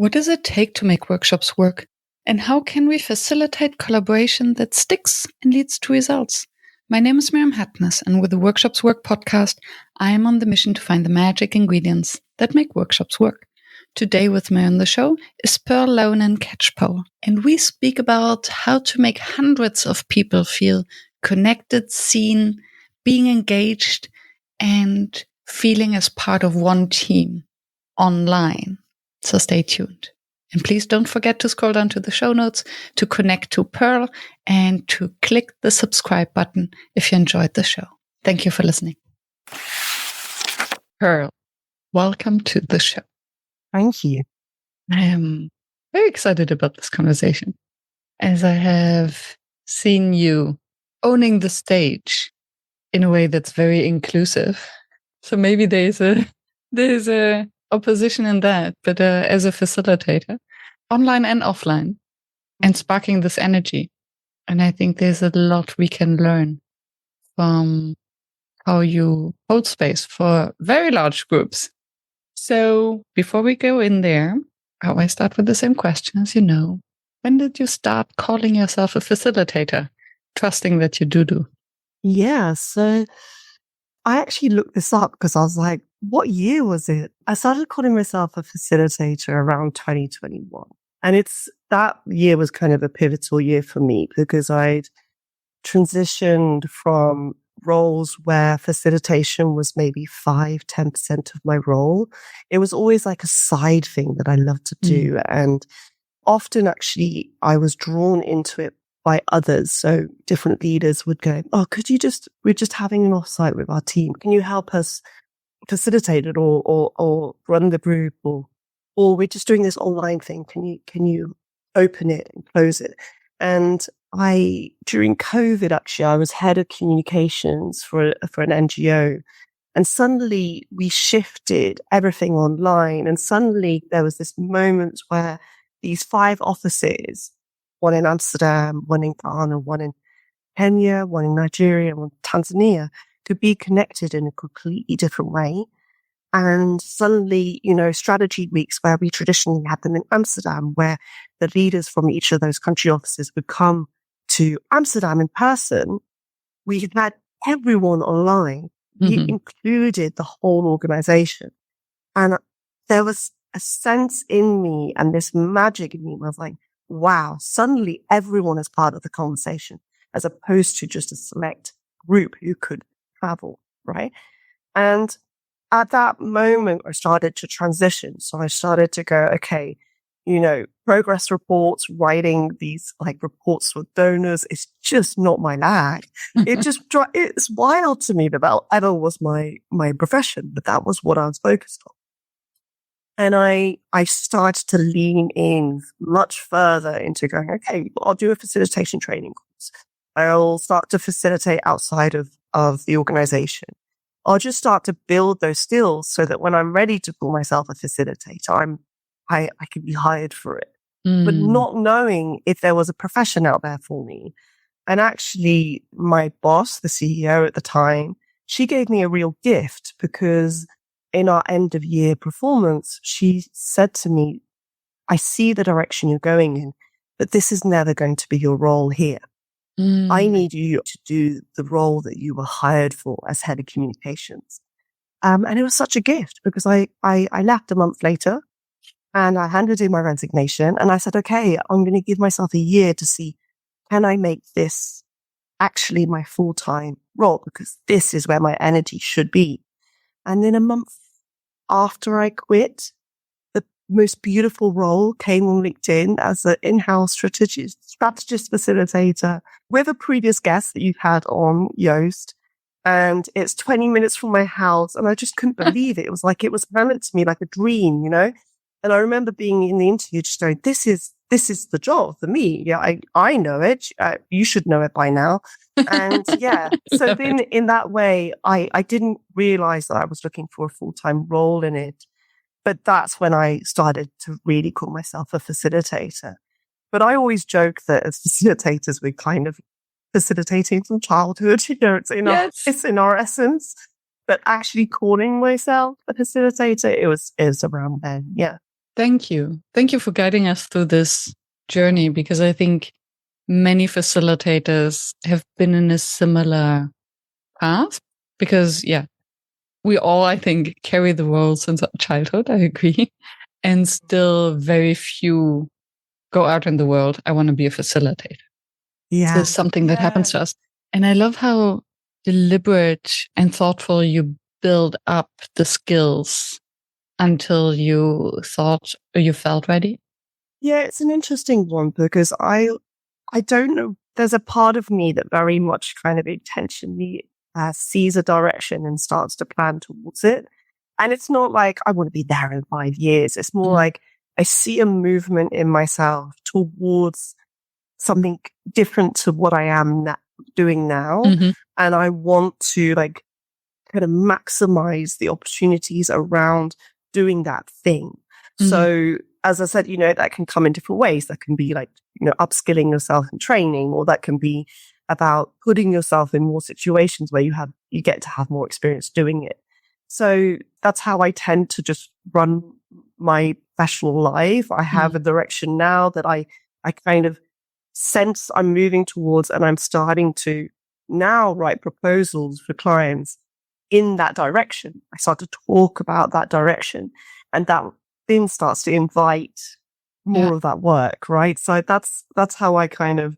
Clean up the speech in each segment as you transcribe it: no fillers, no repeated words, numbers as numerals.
What does it take to make workshops work? And how can we facilitate collaboration that sticks and leads to results? My name is Miriam Happness, and with the Workshops Work podcast, I am on the mission to find the magic ingredients that make workshops work. Today with me on the show is Perle Laouenan-Catchpole, and we speak about how to make hundreds of people feel connected, seen, being engaged, and feeling as part of one team online. So stay tuned. And please don't forget to scroll down to the show notes to connect to Perle and to click the subscribe button if you enjoyed the show. Thank you for listening. Perle, welcome to the show. Thank you. I am very excited about this conversation, as I have seen you owning the stage in a way that's very inclusive. So maybe there's a opposition in that, but as a facilitator, online and offline, and sparking this energy. And I think there's a lot we can learn from how you hold space for very large groups. So before we go in there, I always start with the same question, as you know. When did you start calling yourself a facilitator, trusting that you do? Yeah, so I actually looked this up because I was like, what year was it? I started calling myself a facilitator around 2021. And that year was kind of a pivotal year for me because I'd transitioned from roles where facilitation was maybe 5-10% of my role. It was always like a side thing that I loved to do. And often actually I was drawn into it by others. So different leaders would go, oh, we're just having an offsite with our team. Can you help us facilitate it or run the group or we're just doing this online thing. Can you open it and close it? And during COVID, actually, I was head of communications for an NGO. And suddenly we shifted everything online. And suddenly there was this moment where these 5 offices, one in Amsterdam, one in Ghana, one in Kenya, one in Nigeria, one in Tanzania, could be connected in a completely different way. And suddenly, strategy weeks where we traditionally had them in Amsterdam, where the leaders from each of those country offices would come to Amsterdam in person, we had everyone online. We included the whole organization. And there was a sense in me and this magic in me where I was like, wow, suddenly everyone is part of the conversation as opposed to just a select group who could travel, right? And at that moment, I started to transition. So I started to go, okay, progress reports, writing these reports for donors is just not my lag. It's wild to me that ever was my profession, but that was what I was focused on. And I started to lean in much further into going, okay, I'll do a facilitation training course. I'll start to facilitate outside of the organization. I'll just start to build those skills so that when I'm ready to call myself a facilitator, I can be hired for it. But not knowing if there was a profession out there for me. And actually, my boss, the CEO at the time, she gave me a real gift because in our end of year performance, she said to me, I see the direction you're going in, but this is never going to be your role here. I need you to do the role that you were hired for as head of communications. And it was such a gift because I left a month later and I handed in my resignation and I said, okay, I'm going to give myself a year to see, can I make this actually my full-time role? Because this is where my energy should be. And then a month after I quit, the most beautiful role came on LinkedIn as an in-house strategist facilitator with a previous guest that you've had on, Joost. And it's 20 minutes from my house. And I just couldn't believe it. It was handed to me like a dream, And I remember being in the interview just going, this is the job for me. Yeah, I know it. You should know it by now. And yeah, so then in that way, I didn't realize that I was looking for a full-time role in it. But that's when I started to really call myself a facilitator. But I always joke that as facilitators, we're kind of facilitating from childhood. It's in our essence. But actually calling myself a facilitator, it was around then. Yeah. Thank you. Thank you for guiding us through this journey, because I think many facilitators have been in a similar path. Because, we all, I think, carry the role since our childhood. I agree. And still very few go out in the world. I want to be a facilitator. Yeah. It's something that happens to us. And I love how deliberate and thoughtful you build up the skills until you thought or you felt ready. Yeah, it's an interesting one because I don't know. There's a part of me that very much kind of intentionally sees a direction and starts to plan towards it. And it's not like I want to be there in 5 years. It's more like I see a movement in myself towards something different to what I am doing now. And I want to like kind of maximize the opportunities around doing that thing. So as I said, that can come in different ways. That can be like, upskilling yourself in training, or that can be about putting yourself in more situations where you get to have more experience doing it. So that's how I tend to just run my professional life. I have a direction now that I kind of sense I'm moving towards, and I'm starting to now write proposals for clients in that direction. I start to talk about that direction, and that then starts to invite more of that work, right? So that's how I kind of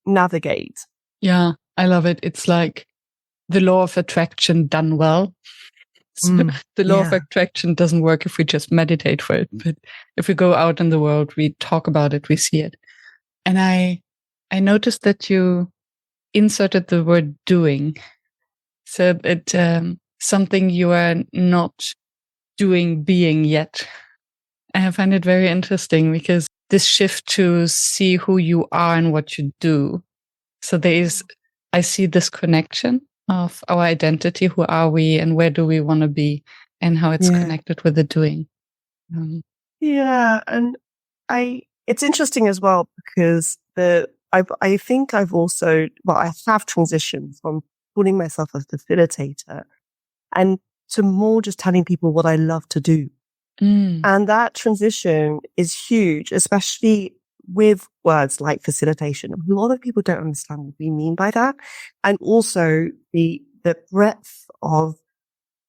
navigate. Yeah, I love it. It's like the law of attraction done well. So the law of attraction doesn't work if we just meditate for it, but if we go out in the world, we talk about it, we see it. And I noticed that you inserted the word doing. So that something you are not doing being yet. I find it very interesting because this shift to see who you are and what you do. So I see this connection of our identity. Who are we and where do we want to be, and how it's connected with the doing. And it's interesting as well because I think I've also, I have transitioned from calling myself a facilitator and to more just telling people what I love to do. And that transition is huge, especially with words like facilitation. A lot of people don't understand what we mean by that. And also the breadth of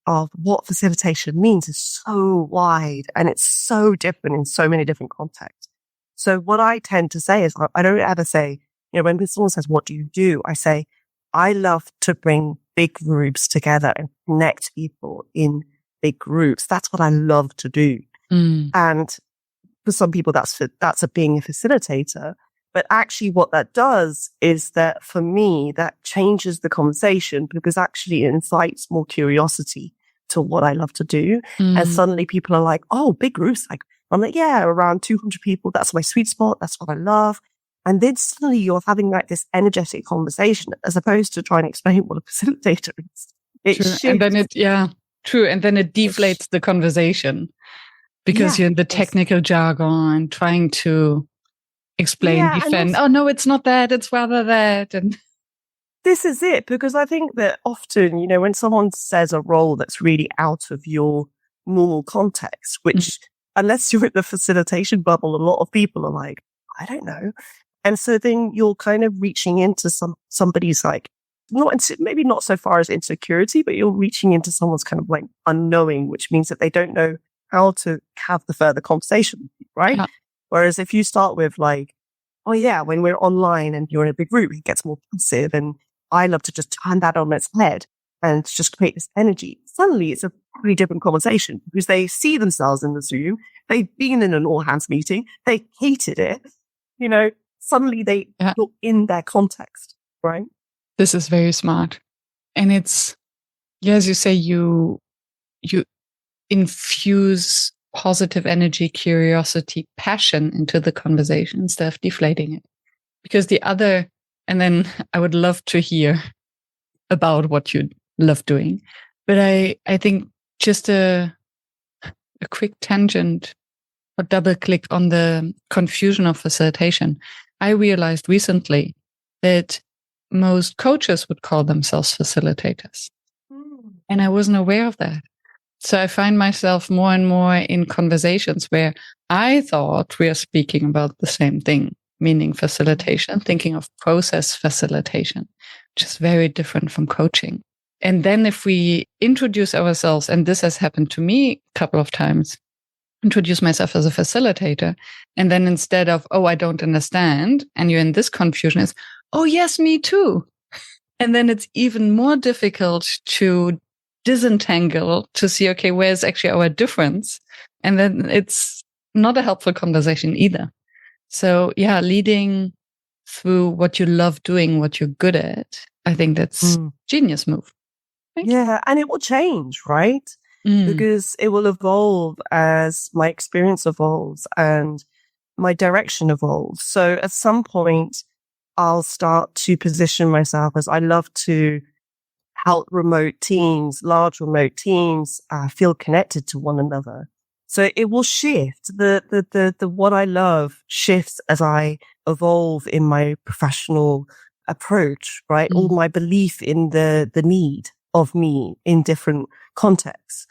what facilitation means is so wide and it's so different in so many different contexts. So what I tend to say is I don't ever say, when someone says, what do you do? I say, I love to bring big groups together and connect people in big groups. That's what I love to do. And for some people, that's being a facilitator. But actually what that does is that for me, that changes the conversation because actually it incites more curiosity to what I love to do. And suddenly people are like, oh, big groups. I'm like, yeah, around 200 people. That's my sweet spot. That's what I love. And then suddenly you're having like this energetic conversation as opposed to trying to explain what a facilitator is. And then true. And then it deflates the conversation because you're in the technical jargon trying to explain, defend. Oh, no, it's not that. It's rather that. And this is it, because I think that often, when someone says a role that's really out of your normal context, which unless you're in the facilitation bubble, a lot of people are like, I don't know. And so then you're kind of reaching into somebody's like, maybe not so far as insecurity, but you're reaching into someone's kind of like unknowing, which means that they don't know how to have the further conversation, right? Yeah. Whereas if you start with like, oh yeah, when we're online and you're in a big group, it gets more passive, and I love to just turn that on its head and just create this energy. Suddenly it's a pretty different conversation because they see themselves in the Zoom. They've been in an all hands meeting. They hated it. Suddenly they look in their context, right? This is very smart. And it's, as you say, you infuse positive energy, curiosity, passion into the conversation instead of deflating it. Because and then I would love to hear about what you love doing. But I think just a quick tangent or double click on the confusion of facilitation. I realized recently that most coaches would call themselves facilitators. And I wasn't aware of that. So I find myself more and more in conversations where I thought we are speaking about the same thing, meaning facilitation, thinking of process facilitation, which is very different from coaching. And then if we introduce ourselves, and this has happened to me a couple of times, introduce myself as a facilitator, and then instead of, oh, I don't understand, and you're in this confusion, is, oh, yes, me too. And then it's even more difficult to disentangle, to see, okay, where's actually our difference? And then it's not a helpful conversation either. So yeah, leading through what you love doing, what you're good at, I think that's genius move. Right? Yeah, and it will change, right? Because it will evolve as my experience evolves and my direction evolves. So at some point, I'll start to position myself as I love to help remote teams, large remote teams, feel connected to one another. So it will shift. The what I love shifts as I evolve in my professional approach, right? All my belief in the need of me in different contexts.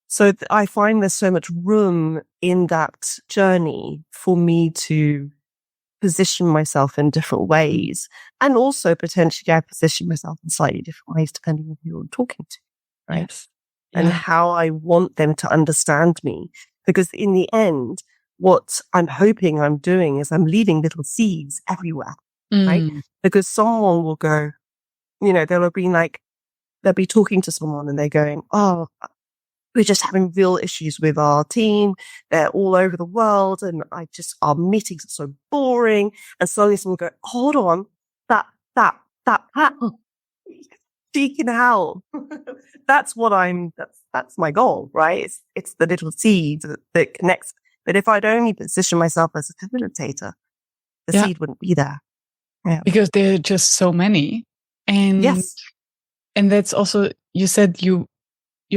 So I find there's so much room in that journey for me to position myself in different ways, and also potentially I position myself in slightly different ways depending on who I'm talking to, right? Yes. And how I want them to understand me. Because in the end, what I'm hoping I'm doing is I'm leaving little seeds everywhere, right? Because someone will go, they'll be talking to someone and they're going, oh, we're just having real issues with our team. They're all over the world. And our meetings are so boring. And suddenly someone will go, hold on, that, she can help. That's my goal, right? It's the little seed that connects. But if I'd only position myself as a facilitator, the seed wouldn't be there. Yeah. Because there are just so many. And yes. And that's also, you said your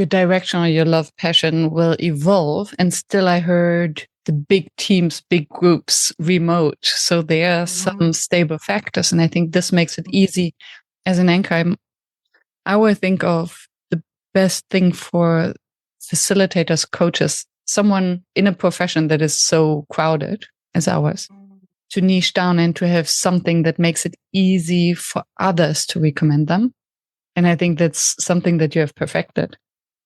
direction or your love passion will evolve. And still I heard the big teams, big groups, remote. So there are some stable factors. And I think this makes it easy as an anchor. I would think of the best thing for facilitators, coaches, someone in a profession that is so crowded as ours, to niche down and to have something that makes it easy for others to recommend them. And I think that's something that you have perfected.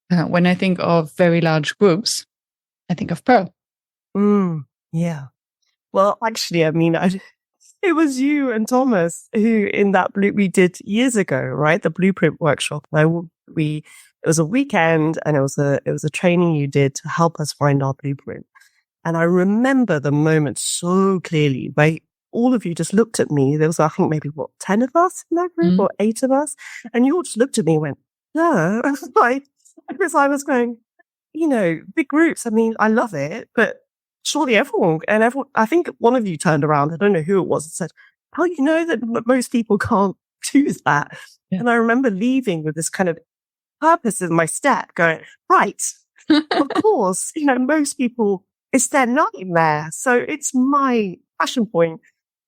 When I think of very large groups, I think of Perle. Yeah. Well, actually, it was you and Thomas who in that we did years ago, right? The blueprint workshop. It was a weekend and it was a training you did to help us find our blueprint. And I remember the moment so clearly, right? All of you just looked at me. There was, I think, maybe 10 of us in that group or 8 of us. And you all just looked at me and went, no. Because I was going, big groups. I mean, I love it, but surely everyone, I think one of you turned around, I don't know who it was, and said, oh, you know that most people can't do that. Yeah. And I remember leaving with this kind of purpose in my step going, right, of course, most people, it's their nightmare. So it's my passion point.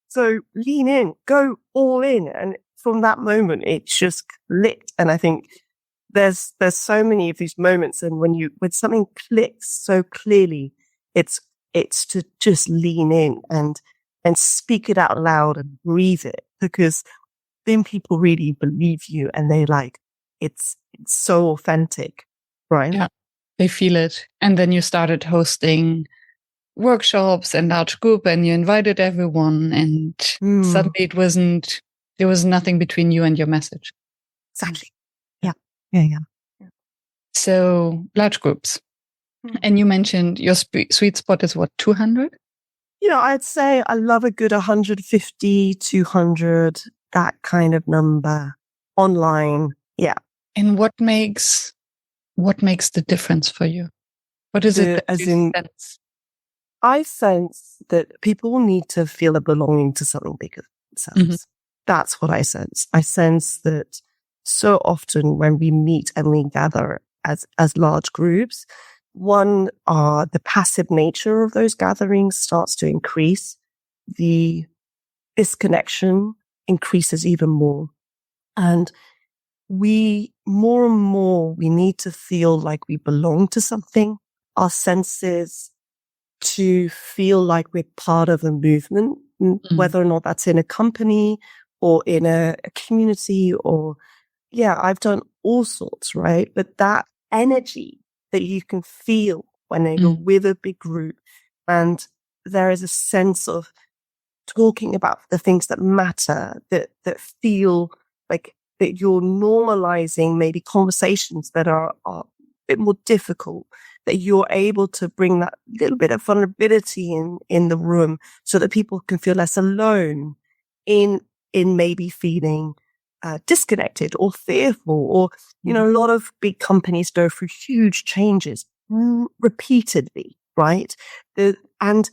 So lean in, go all in. And from that moment, it just clicked. And I think there's so many of these moments. And when something clicks so clearly, it's to just lean in and speak it out loud and breathe it, because then people really believe you and they it's so authentic, right? Yeah, they feel it. And then you started hosting workshops and large group and you invited everyone and suddenly there was nothing between you and your message. Exactly. Yeah. So large groups. And you mentioned your sweet spot is what, 200? I'd say I love a good 150, 200, that kind of number online. Yeah. And what makes the difference for you? What is it that you sense? I sense that people need to feel a belonging to something bigger than themselves. That's what I sense. I sense that so often when we meet and we gather as large groups, the passive nature of those gatherings starts to increase. The disconnection increases even more. And we more and more, we need to feel like we belong to something. Our senses to feel like we're part of a movement, whether or not that's in a company or in a community or, I've done all sorts, right? But that energy that you can feel when you're with a big group and there is a sense of talking about the things that matter, that feel like that you're normalizing maybe conversations that are a bit more difficult, that you're able to bring that little bit of vulnerability in the room so that people can feel less alone in maybe feeling disconnected or fearful or, a lot of big companies go through huge changes repeatedly, right? And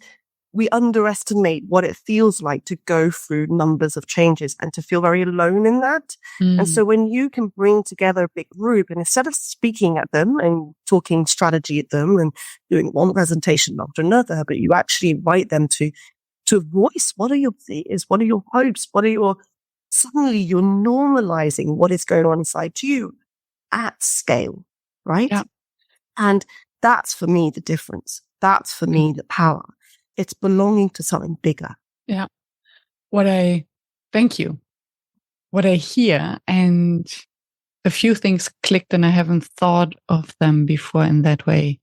we underestimate what it feels like to go through numbers of changes and to feel very alone in that. And so when you can bring together a big group and instead of speaking at them and talking strategy at them and doing one presentation after another, but you actually invite them to voice, what are your fears? What are your hopes? Suddenly you're normalizing what is going on inside you at scale, right? Yeah. And that's for me the difference. That's for me the power. It's belonging to something bigger. Yeah. Thank you. What I hear, and a few things clicked and I haven't thought of them before in that way,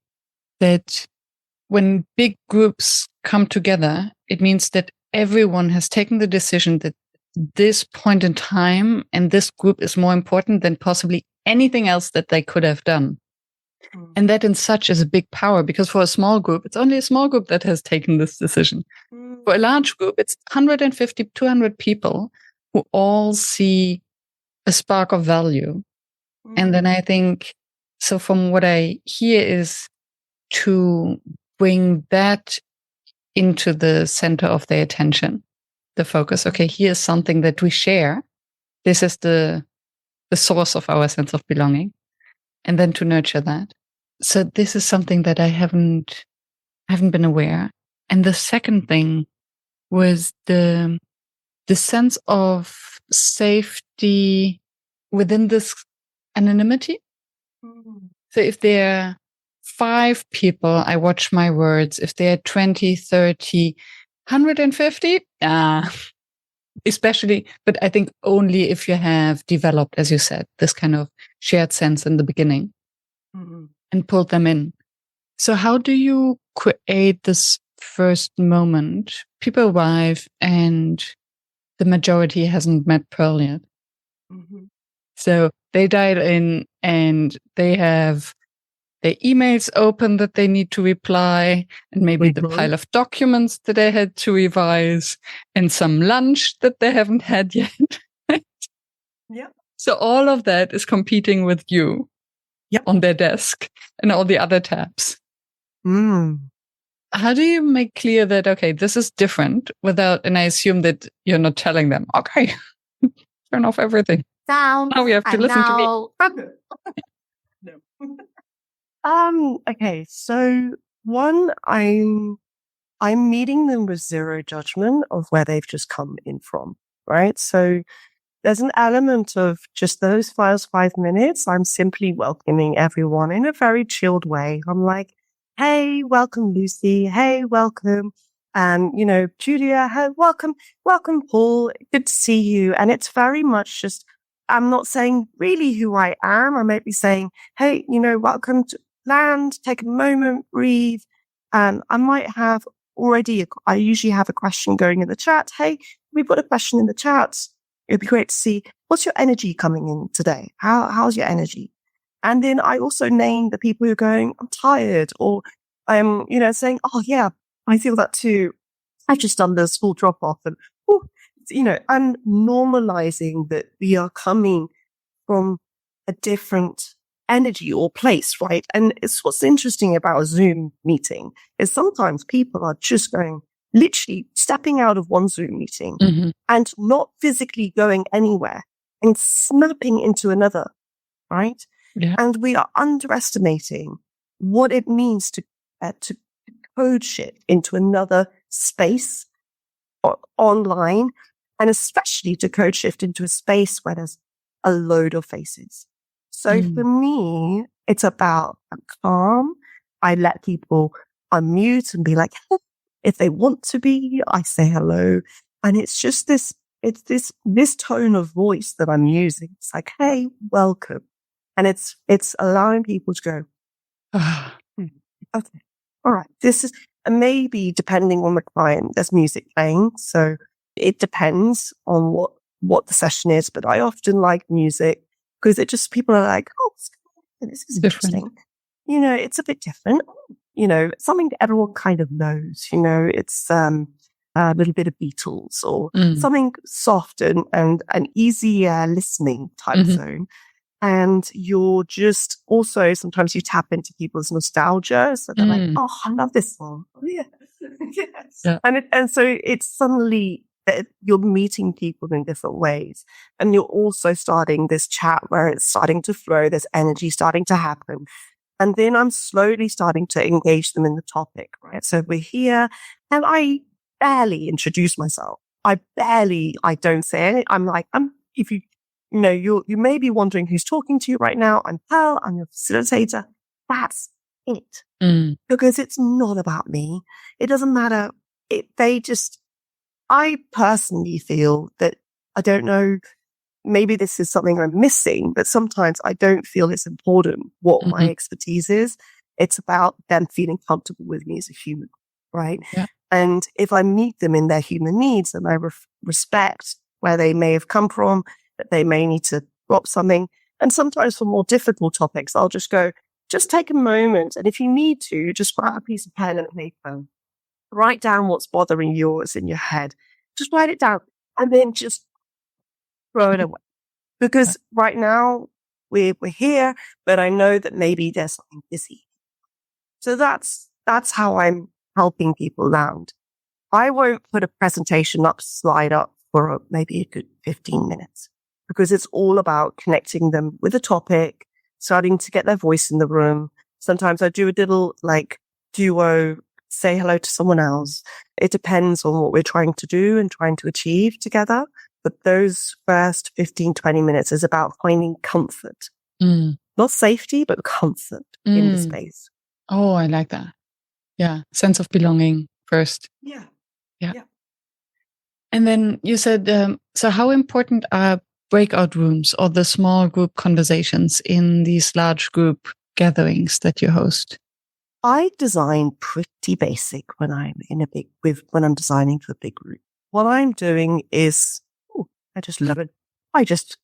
that when big groups come together, it means that everyone has taken the decision that this point in time and this group is more important than possibly anything else that they could have done. And that in such is a big power, because for a small group, it's only a small group that has taken this decision. For a large group, it's 150, 200 people who all see a spark of value. And then I think, so from what I hear is to bring that into the center of their attention, the focus. Okay, here's something that we share. This is the source of our sense of belonging. And then to nurture that. So this is something that I haven't been aware. And the second thing was the sense of safety within this anonymity. So if there are 5 people, I watch my words. If there are 20, 30, 150, especially, but I think only if you have developed, as you said, this kind of shared sense in the beginning and pulled them in. So how do you create this first moment? People arrive and the majority hasn't met Perle yet. So they dial in and they have their emails open that they need to reply, and maybe the pile of documents that they had to revise, and some lunch that they haven't had yet. Yeah. So all of that is competing with you on their desk and all the other tabs. How do you make clear that, okay, this is different without, and I assume that you're not telling them, okay, turn off everything. Down. Now we have to listen to me. No. Okay. So one, I'm meeting them with zero judgment of where they've just come in from, right? So there's an element of just those first 5 minutes. I'm simply welcoming everyone in a very chilled way. I'm like, hey, welcome, Lucy. Hey, welcome. And, Julia, hey, welcome, Paul. Good to see you. And it's very much just, I'm not saying really who I am. I might be saying, hey, welcome to land, take a moment, breathe. And I might have I usually have a question going in the chat. Hey, we've got a question in the chat. It'd be great to see what's your energy coming in today? How's your energy? And then I also name the people who are going, I'm tired, or I'm, saying, oh yeah, I feel that too. I've just done the school drop off and, I'm normalizing that we are coming from a different energy or place, right? And it's what's interesting about a Zoom meeting is sometimes people are just going, literally stepping out of one Zoom meeting and not physically going anywhere and snapping into another, right? Yeah. And we are underestimating what it means to code shift into another space or online, and especially to code shift into a space where there's a load of faces. So for me, it's about a calm. I let people unmute and be like, hello. If they want to be, I say hello. And it's just this tone of voice that I'm using. It's like, hey, welcome. And it's allowing people to go, okay, all right. This is, and maybe depending on the client, there's music playing. So it depends on what the session is. But I often like music because it just, people are like, oh, this is interesting. It's a bit different. Something that everyone kind of knows, it's a little bit of Beatles or something soft and an easy listening type zone. And you're just also, sometimes you tap into people's nostalgia. So they're like, oh, I love this song. Oh, yeah. Yes. Yeah. And so it's suddenly that you're meeting people in different ways. And you're also starting this chat where it's starting to flow. There's energy starting to happen. And then I'm slowly starting to engage them in the topic, right? So we're here and I barely introduce myself. I don't say anything. I'm like, you may be wondering who's talking to you right now. I'm Perle. I'm your facilitator. That's it. Because it's not about me. It doesn't matter. I personally feel that, I don't know, maybe this is something I'm missing, but sometimes I don't feel it's important what my expertise is. It's about them feeling comfortable with me as a human, right? Yeah. And if I meet them in their human needs and I respect where they may have come from, that they may need to drop something. And sometimes for more difficult topics, I'll just go, just take a moment. And if you need to, just grab a piece of pen and paper, write down what's bothering yours in your head. Just write it down and then just throw it away. Because right now we're here, but I know that maybe there's something busy. So that's how I'm helping people land. I won't put a presentation slide up for maybe a good 15 minutes because it's all about connecting them with a topic, starting to get their voice in the room. Sometimes I do a little duo, say hello to someone else. It depends on what we're trying to do and trying to achieve together. But those first 15, 20 minutes is about finding comfort. Not safety, but comfort in the space. Oh, I like that. Yeah. Sense of belonging first. Yeah. And then you said, so how important are breakout rooms or the small group conversations in these large group gatherings that you host? I design pretty basic when I'm when I'm designing for a big group. What I'm doing is, I just love it. I just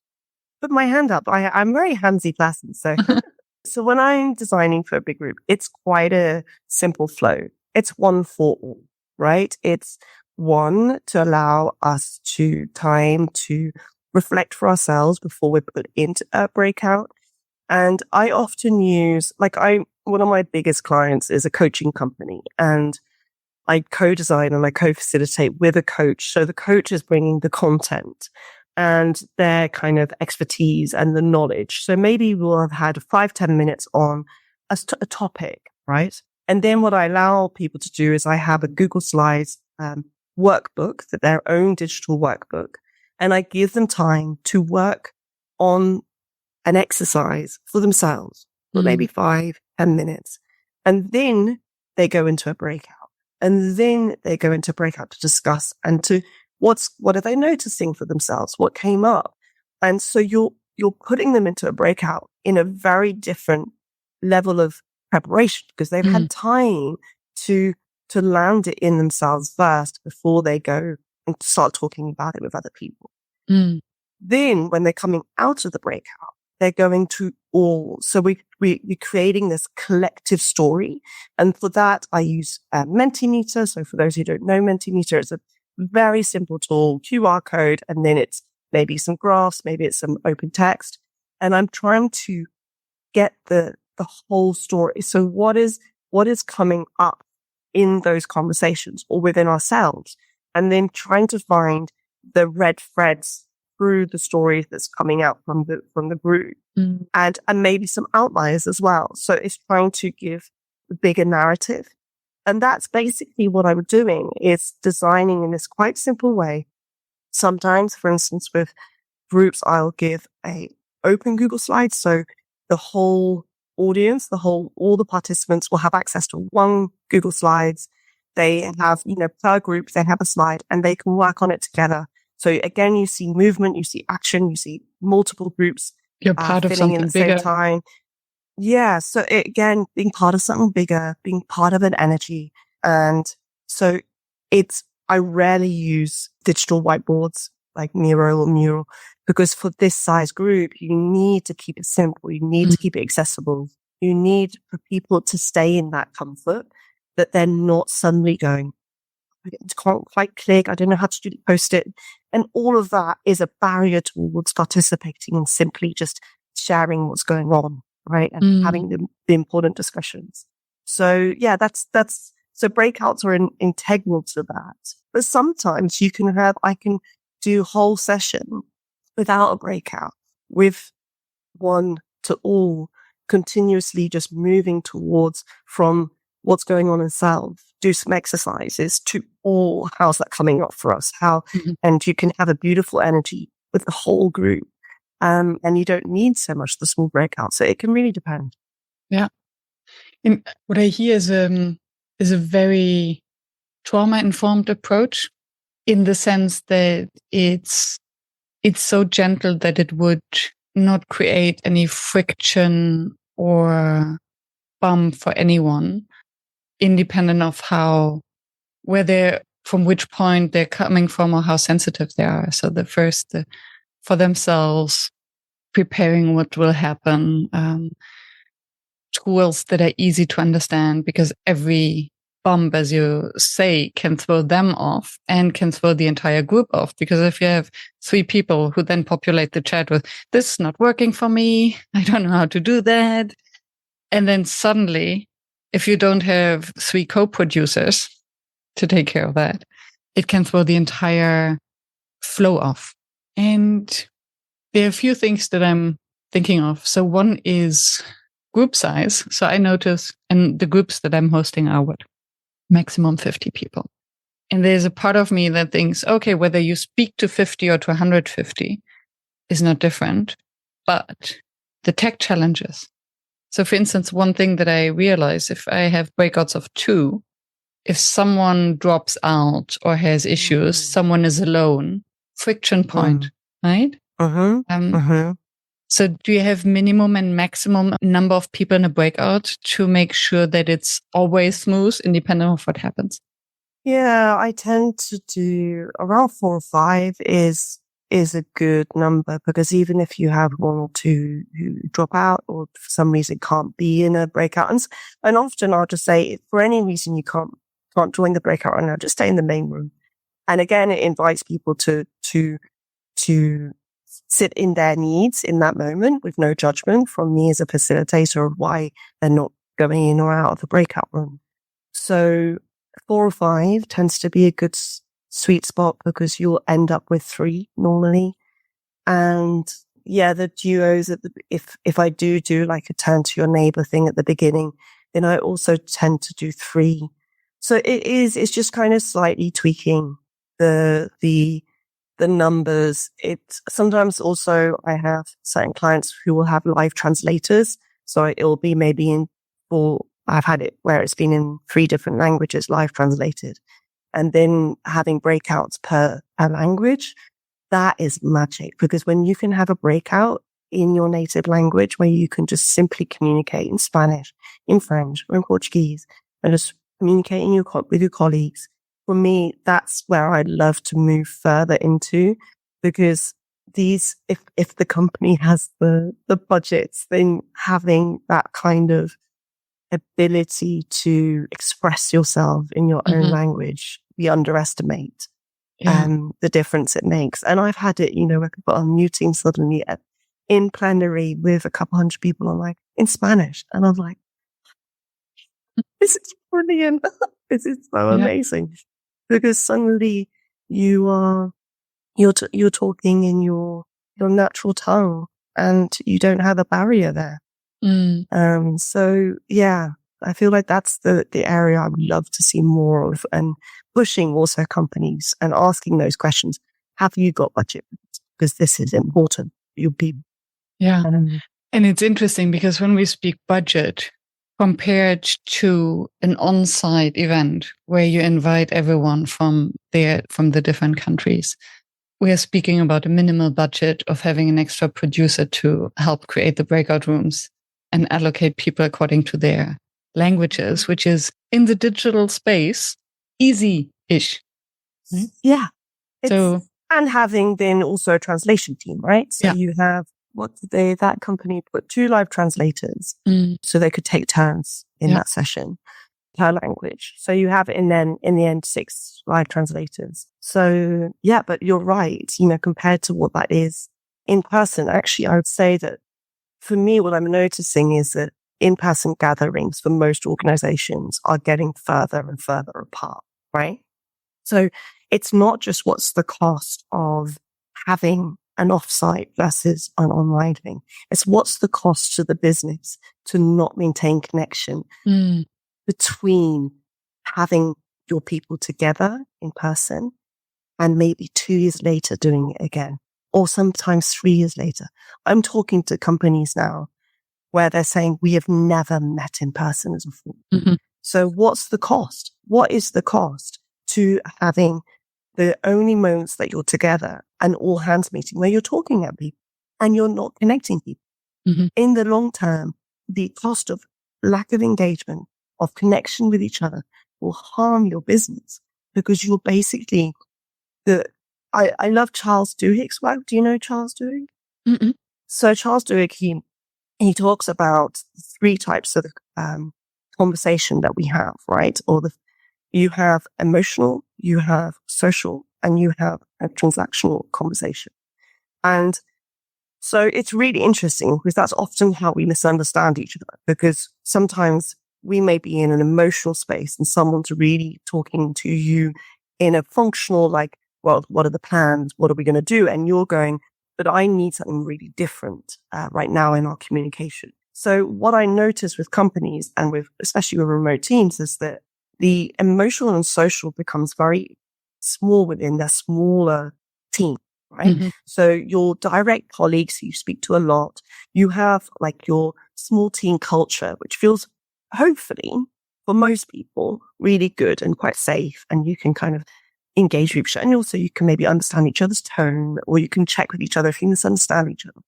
put my hand up. I'm a very handsy person. So when I'm designing for a big group, it's quite a simple flow. It's one for all, right? It's one to allow us time to reflect for ourselves before we're put into a breakout. And I often use, one of my biggest clients is a coaching company, and I co-design and I co-facilitate with a coach. So the coach is bringing the content and their kind of expertise and the knowledge. So maybe we'll have had 5-10 minutes on a topic, right? And then what I allow people to do is I have a Google Slides workbook, their own digital workbook, and I give them time to work on an exercise for themselves for maybe 5-10 minutes. And then they go into a breakout. And then they go into breakout to discuss and to what are they noticing for themselves? What came up? And so you're putting them into a breakout in a very different level of preparation because they've had time to land it in themselves first before they go and start talking about it with other people. Then when they're coming out of the breakout, they're going to all. So we're creating this collective story. And for that, I use Mentimeter. So for those who don't know Mentimeter, it's a very simple tool, QR code, and then it's maybe some graphs, maybe it's some open text. And I'm trying to get the whole story. So what is coming up in those conversations or within ourselves? And then trying to find the red threads through the story that's coming out from the group and maybe some outliers as well. So it's trying to give the bigger narrative. And that's basically what I'm doing, is designing in this quite simple way. Sometimes, for instance, with groups, I'll give a open Google Slides. So the whole audience, all the participants will have access to one Google Slides. They have, per group, they have a slide and they can work on it together. So again, you see movement, you see action, you see multiple groups. You're part of something in at the bigger. same time. Yeah. So again, being part of something bigger, being part of an energy. And so I rarely use digital whiteboards like Miro or Mural, because for this size group, you need to keep it simple. You need to keep it accessible. You need for people to stay in that comfort, that they're not suddenly going, I can't quite click. I don't know how to post it. And all of that is a barrier towards participating and simply just sharing what's going on, right? And having the important discussions. So yeah, so breakouts are integral to that. But sometimes I can do whole session without a breakout, with one to all, continuously just moving towards from what's going on in self, do some exercises to all. How's that coming up for us? And you can have a beautiful energy with the whole group. And you don't need so much the small breakouts. So it can really depend. Yeah. And what I hear is a very trauma-informed approach, in the sense that it's so gentle that it would not create any friction or bump for anyone, independent of from which point they're coming from or how sensitive they are. So for themselves, preparing what will happen, tools that are easy to understand, because every bump, as you say, can throw them off and can throw the entire group off. Because if you have 3 people who then populate the chat with, this is not working for me, I don't know how to do that. And then suddenly, if you don't have 3 co-producers to take care of that, it can throw the entire flow off. And there are a few things that I'm thinking of. So one is group size. So I notice, and the groups that I'm hosting are maximum 50 people. And there's a part of me that thinks, okay, whether you speak to 50 or to 150 is not different, but the tech challenges. So for instance, one thing that I realize, if I have breakouts of 2, if someone drops out or has issues, someone is alone, friction point, right? So do you have minimum and maximum number of people in a breakout to make sure that it's always smooth, independent of what happens? Yeah, I tend to do around 4 or 5 is a good number, because even if you have 1 or 2 who drop out or for some reason can't be in a breakout, and often I'll just say, if for any reason you can't join the breakout right now, just stay in the main room. And again, it invites people to sit in their needs in that moment, with no judgment from me as a facilitator of why they're not going in or out of the breakout room. So 4 or 5 tends to be a good sweet spot, because you'll end up with 3 normally. And yeah, the duos, if I do like a turn to your neighbor thing at the beginning, then I also tend to do 3. So it's just kind of slightly tweaking the numbers. It's sometimes also, I have certain clients who will have live translators. So it'll be maybe I've had it where it's been in 3 different languages, live translated, and then having breakouts per language. That is magic, because when you can have a breakout in your native language where you can just simply communicate in Spanish, in French, or in Portuguese, and just communicating with your colleagues, for me, that's where I'd love to move further into, because if the company has the budgets, then having that kind of ability to express yourself in your own language, we underestimate the difference it makes. And I've had it, where people are muting suddenly in plenary with a couple hundred people, I'm like, in Spanish. And I'm like, this is brilliant. This is so amazing. Because suddenly you're talking in your natural tongue, and you don't have a barrier there. So yeah, I feel like that's the area I would love to see more of, and pushing also companies and asking those questions. Have you got budget? because this is important for your people. Yeah. And it's interesting because when we speak budget compared to an on-site event where you invite everyone from the different countries, we are speaking about a minimal budget of having an extra producer to help create the breakout rooms and allocate people according to their languages, which is in the digital space, easy-ish. Yeah. And having then also a translation team, right? So you have, that company put 2 live translators so they could take turns in that session per language. So you have in the end 6 live translators. So yeah, but you're right, compared to what that is in person, actually, I would say that for me, what I'm noticing is that in-person gatherings for most organizations are getting further and further apart, right? So it's not just what's the cost of having an offsite versus an online thing. It's what's the cost to the business to not maintain connection between having your people together in person and maybe 2 years later doing it again, or sometimes 3 years later. I'm talking to companies now where they're saying we have never met in person as before. Mm-hmm. So what's the cost? What is the cost to having the only moments that you're together, an all hands meeting where you're talking at people and you're not connecting people? Mm-hmm. In the long term, the cost of lack of engagement, of connection with each other will harm your business because you're basically I love Charles Duhigg's work. Do you know Charles Duhigg? Mm-mm. So Charles Duhigg, he talks about 3 types of conversation that we have, right? You have emotional, you have social, and you have a transactional conversation. And so it's really interesting because that's often how we misunderstand each other, because sometimes we may be in an emotional space and someone's really talking to you in a functional, like, well, what are the plans? What are we going to do? And you're going, but I need something really different right now in our communication. So what I notice with companies and especially with remote teams is that the emotional and social becomes very small within their smaller team, right? Mm-hmm. So your direct colleagues who you speak to a lot, you have like your small team culture, which feels hopefully for most people really good and quite safe. And you can kind of engage with each other. And also you can maybe understand each other's tone, or you can check with each other if you misunderstand each other.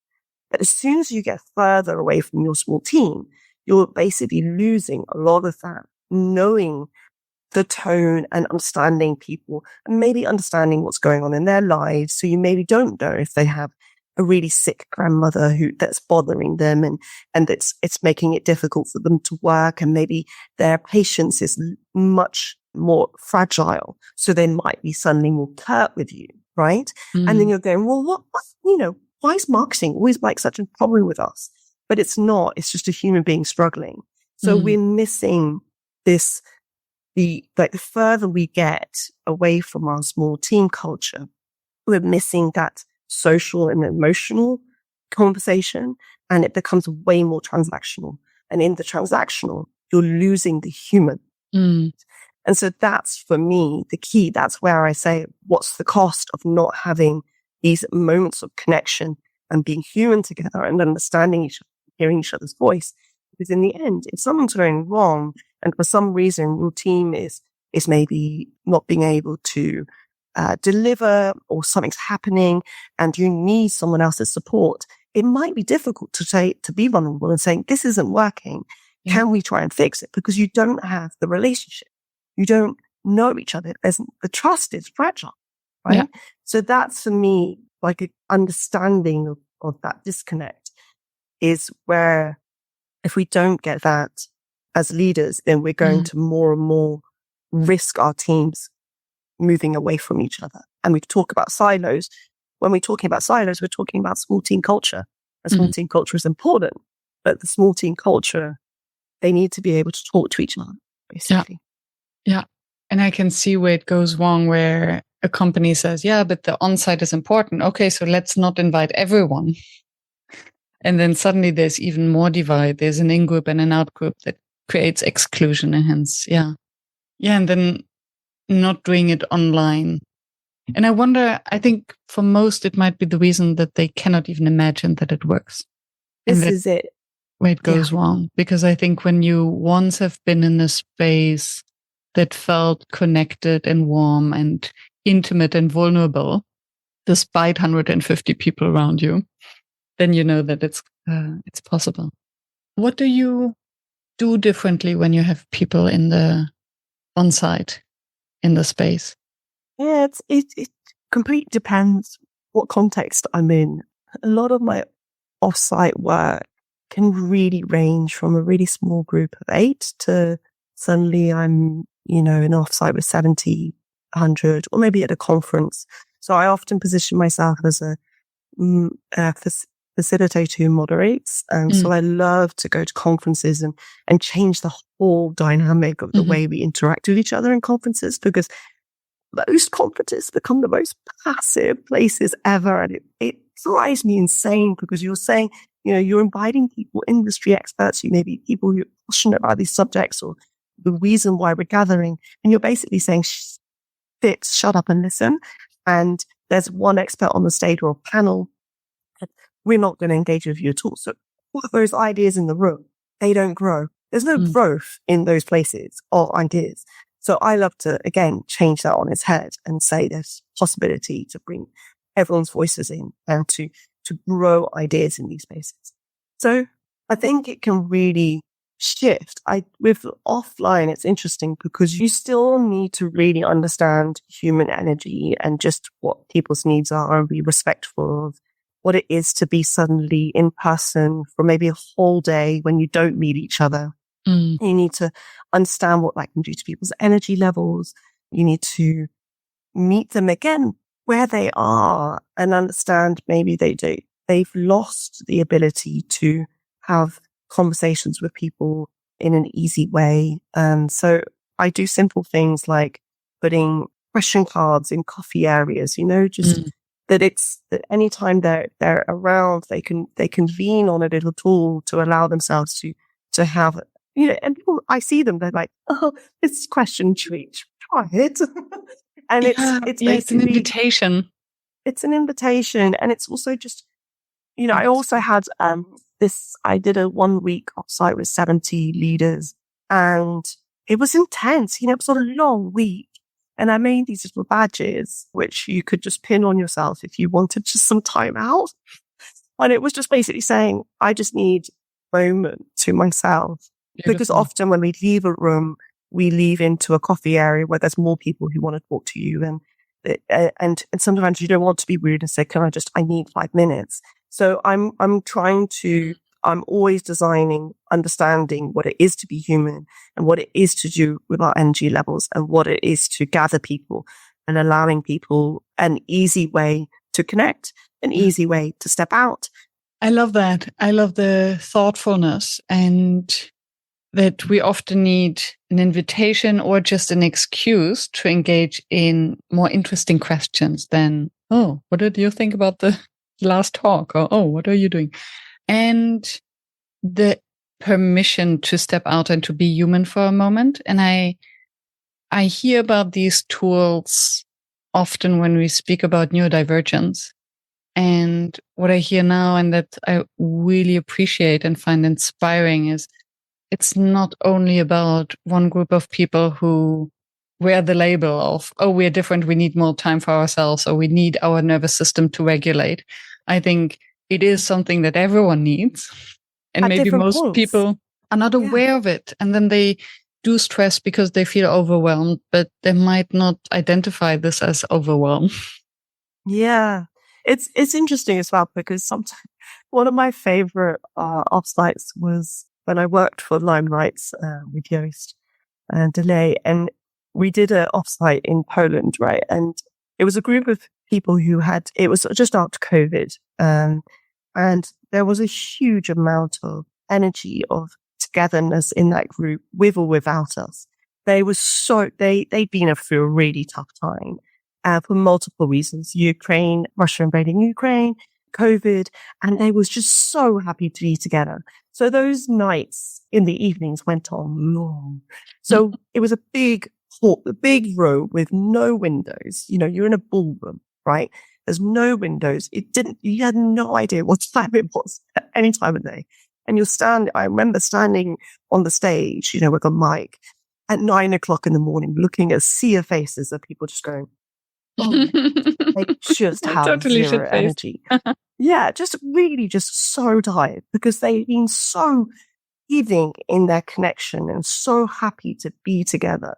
But as soon as you get further away from your small team, you're basically losing a lot of that knowing the tone and understanding people and maybe understanding what's going on in their lives. So you maybe don't know if they have a really sick grandmother that's bothering them and it's making it difficult for them to work, and maybe their patience is much more fragile. So they might be suddenly more curt with you, right? Mm. And then you're going, well, why is marketing always like such a problem with us? But it's not, it's just a human being struggling. So we're missing this, the further we get away from our small team culture, we're missing that social and emotional conversation, and it becomes way more transactional. And in the transactional, you're losing the human. Mm. And so that's, for me, the key. That's where I say, what's the cost of not having these moments of connection and being human together and understanding each other, hearing each other's voice? Because in the end, if something's going wrong and for some reason your team is maybe not being able to deliver, or something's happening and you need someone else's support, it might be difficult to be vulnerable and saying, this isn't working. Yeah. Can we try and fix it? Because you don't have the relationship. You don't know each other. The trust is fragile, right? Yeah. So that's, for me, like an understanding of that disconnect is where, if we don't get that as leaders, then we're going to more and more risk our teams moving away from each other. And we talk about silos. When we're talking about silos, we're talking about small team culture. A small team culture is important, but the small team culture, they need to be able to talk to each other, basically. Yeah. And I can see where it goes wrong, where a company says, yeah, but the on-site is important. Okay, so let's not invite everyone. And then suddenly there's even more divide. There's an in-group and an out-group that creates exclusion, and hence, yeah. And then not doing it online And I wonder, I think for most, it might be the reason that they cannot even imagine that it works. This is it. Where it goes wrong. Because I think when you once have been in a space that felt connected and warm and intimate and vulnerable, despite 150 people around you, then you know that it's possible. What do you do differently when you have people on site in the space? Yeah, it completely depends what context I'm in. A lot of my off-site work can really range from a really small group of 8 to suddenly I'm, in an off-site with 70, 100, or maybe at a conference. So I often position myself as a facilitator who moderates. So I love to go to conferences and change the whole dynamic of the way we interact with each other in conferences, because most conferences become the most passive places ever. And it drives me insane, because you're saying, you're inviting people, industry experts, maybe people who are passionate about these subjects or the reason why we're gathering. And you're basically saying, shut up and listen. And there's one expert on the stage or a panel. We're not going to engage with you at all. So all of those ideas in the room, they don't grow. There's no growth in those places or ideas. So I love to, again, change that on its head and say there's possibility to bring everyone's voices in and to grow ideas in these spaces. So I think it can really shift. With offline, it's interesting because you still need to really understand human energy and just what people's needs are and be respectful of what it is to be suddenly in person for maybe a whole day when you don't meet each other. You need to understand what that can do to people's energy levels. You need to meet them again where they are and understand maybe they've lost the ability to have conversations with people in an easy way. And so I do simple things like putting question cards in coffee areas, that anytime they're around, they can lean on a little tool to allow themselves to have, and people, I see them, they're like, oh, this question treat, try it. And it's basically, it's an invitation. It's an invitation. And it's also just, I also had, I did a 1 week offsite with 70 leaders, and it was intense. It was sort of a long week. And I made these little badges, which you could just pin on yourself if you wanted just some time out. And it was just basically saying, I just need a moment to myself. Beautiful. Because often when we leave a room, we leave into a coffee area where there's more people who want to talk to you. And sometimes you don't want to be rude and say, I need 5 minutes. So I'm always designing, understanding what it is to be human and what it is to do with our energy levels and what it is to gather people and allowing people an easy way to connect, an easy way to step out. I love that. I love the thoughtfulness, and that we often need an invitation or just an excuse to engage in more interesting questions than, oh, what did you think about the last talk? Or, oh, what are you doing? And the permission to step out and to be human for a moment. And I hear about these tools often when we speak about neurodivergence. And what I hear now, and that I really appreciate and find inspiring, is it's not only about one group of people who wear the label of, oh, we're different, we need more time for ourselves, or we need our nervous system to regulate. I think it is something that everyone needs. And maybe most people are not aware of it. And then they do stress because they feel overwhelmed, but they might not identify this as overwhelm. Yeah. It's interesting as well, because sometimes one of my favorite offsites was when I worked for Limelights with Joost and Delay, and we did an offsite in Poland, right? And it was a group of people it was just after COVID, and there was a huge amount of energy of togetherness in that group, with or without us. They'd been through a really tough time. For multiple reasons, Russia invading Ukraine, COVID, and they was just so happy to be together. So those nights in the evenings went on long. So it was a big the big room with no windows. You know, you're in a ballroom, right? There's no windows. You had no idea what time it was at any time of day. And I remember standing on the stage, you know, with a mic at 9:00 in the morning, looking at a sea of faces of people just going, oh, they just have Totally zero shit-faced. energy. Yeah, just really just so tired because they've been so giving in their connection and so happy to be together.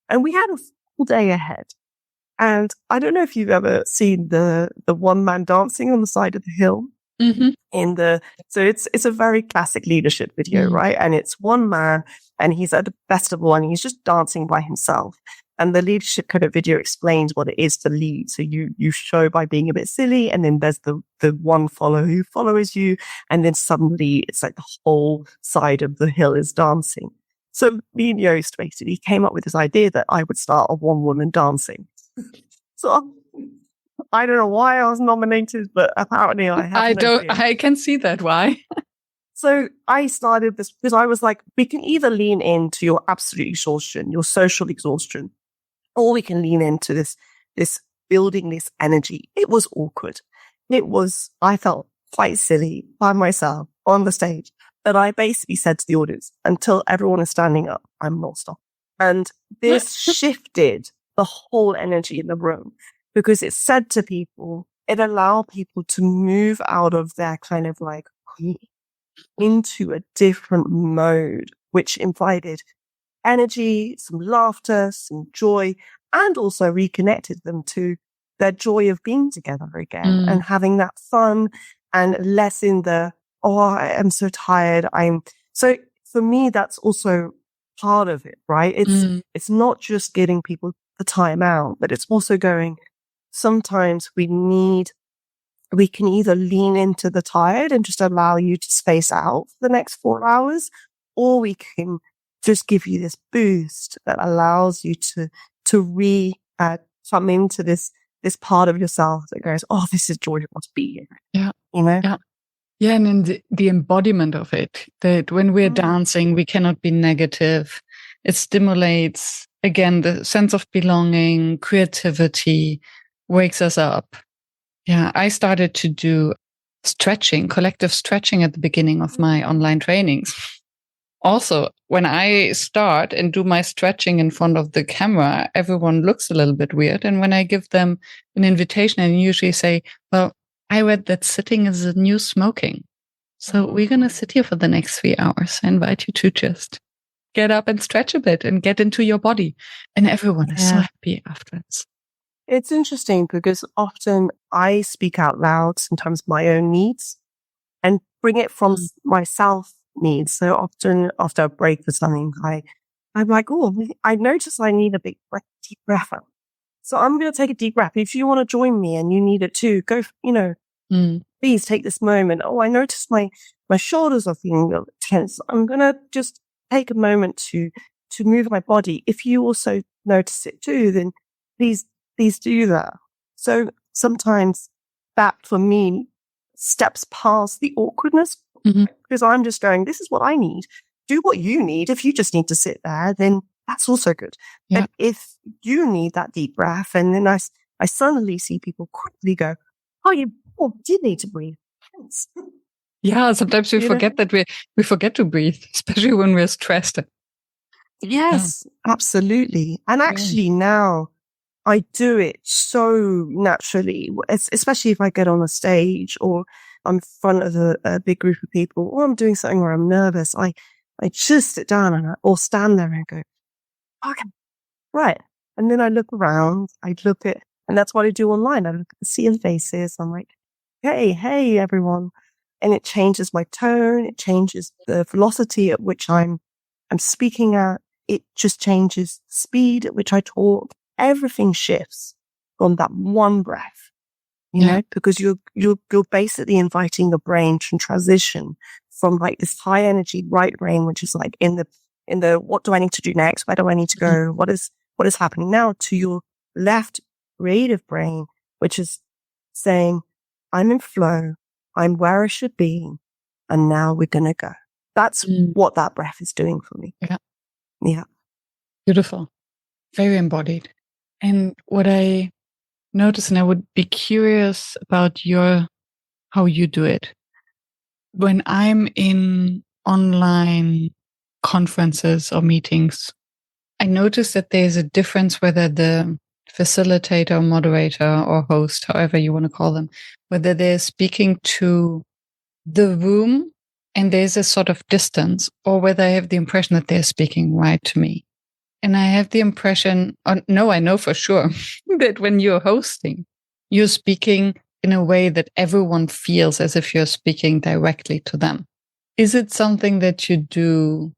And we had a full day ahead. And I don't know if you've ever seen the one man dancing on the side of the hill. So it's a very classic leadership video, right? And it's one man and he's at a festival and he's just dancing by himself. And the leadership kind of video explains what it is to lead. So you show by being a bit silly, and then there's the one follower who follows you, and then suddenly it's like the whole side of the hill is dancing. So me and Joost basically came up with this idea that I would start a one woman dancing. So I don't know why I was nominated, but apparently I have no fear. I can see that. Why? So I started this because I was like, we can either lean into your absolute exhaustion, your social exhaustion, or we can lean into this building this energy. It was awkward. I felt quite silly by myself on the stage, but I basically said to the audience, until everyone is standing up, I'm not stopping. And this shifted the whole energy in the room because it said to people, it allowed people to move out of their kind of like into a different mode, which invited energy, some laughter, some joy, and also reconnected them to their joy of being together again and having that fun and less in the, oh, I am so tired. So for me, that's also part of it, right? It's not just getting people the time out, but it's also going, sometimes we can either lean into the tired and just allow you to space out for the next 4 hours, or we can just give you this boost that allows you to come into this part of yourself that goes, oh, this is joy, it must be here. Yeah. You know? Yeah. Yeah. And then the embodiment of it, that when we're dancing, we cannot be negative. It stimulates, again, the sense of belonging, creativity, wakes us up. Yeah. I started to do collective stretching at the beginning of my online trainings. Also, when I start and do my stretching in front of the camera, everyone looks a little bit weird. And when I give them an invitation, I usually say, well, I read that sitting is the new smoking. So we're going to sit here for the next 3 hours. I invite you to just get up and stretch a bit and get into your body. And everyone is so happy afterwards. It's interesting because often I speak out loud, sometimes my own needs, and bring it from myself needs. So often after a break or something, I'm like, oh, I notice I need a big deep breath out. So I'm going to take a deep breath. If you want to join me and you need it too, go, please take this moment. Oh, I notice my shoulders are feeling a little tense. I'm going to just take a moment to move my body. If you also notice it too, then please do that. So sometimes that for me steps past the awkwardness because I'm just going, this is what I need. Do what you need. If you just need to sit there, then that's also good. Yeah. But if you need that deep breath, and then I suddenly see people quickly go, oh, you did need to breathe. Yeah, sometimes we forget that we forget to breathe, especially when we're stressed. Yes, absolutely. And actually now I do it so naturally, especially if I get on a stage or I'm in front of a big group of people, or I'm doing something where I'm nervous. I just sit down or stand there and go, okay, right. And then I look around, and that's what I do online. I look at the sea of faces. I'm like, hey, everyone. And it changes my tone. It changes the velocity at which I'm speaking at. It just changes the speed at which I talk. Everything shifts from that one breath, you know, because you're basically inviting the brain to transition from like this high energy right brain, which is like in the what do I need to do next? Where do I need to go? What is happening now, to your left creative brain, which is saying, I'm in flow, I'm where I should be, and now we're gonna go. That's what that breath is doing for me. Yeah. Yeah. Beautiful. Very embodied. And what I notice, and I would be curious about how you do it. When I'm in online conferences or meetings, I notice that there's a difference whether the facilitator, moderator, or host, however you want to call them, whether they're speaking to the room and there's a sort of distance, or whether I have the impression that they're speaking right to me. And I have the impression, no, I know for sure that when you're hosting, you're speaking in a way that everyone feels as if you're speaking directly to them. Is it something that you do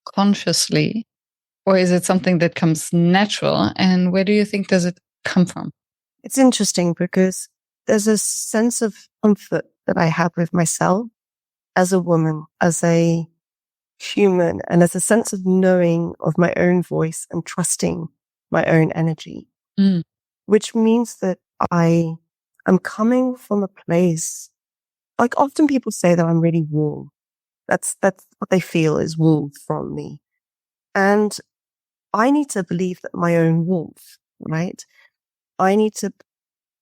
consciously, or is it something that comes natural? And where do you think does it come from? It's interesting because there's a sense of comfort that I have with myself as a woman, as a human, and as a sense of knowing of my own voice and trusting my own energy, which means that I am coming from a place, like often people say that I'm really warm. That's what they feel is warmth from me. And I need to believe that my own warmth, right?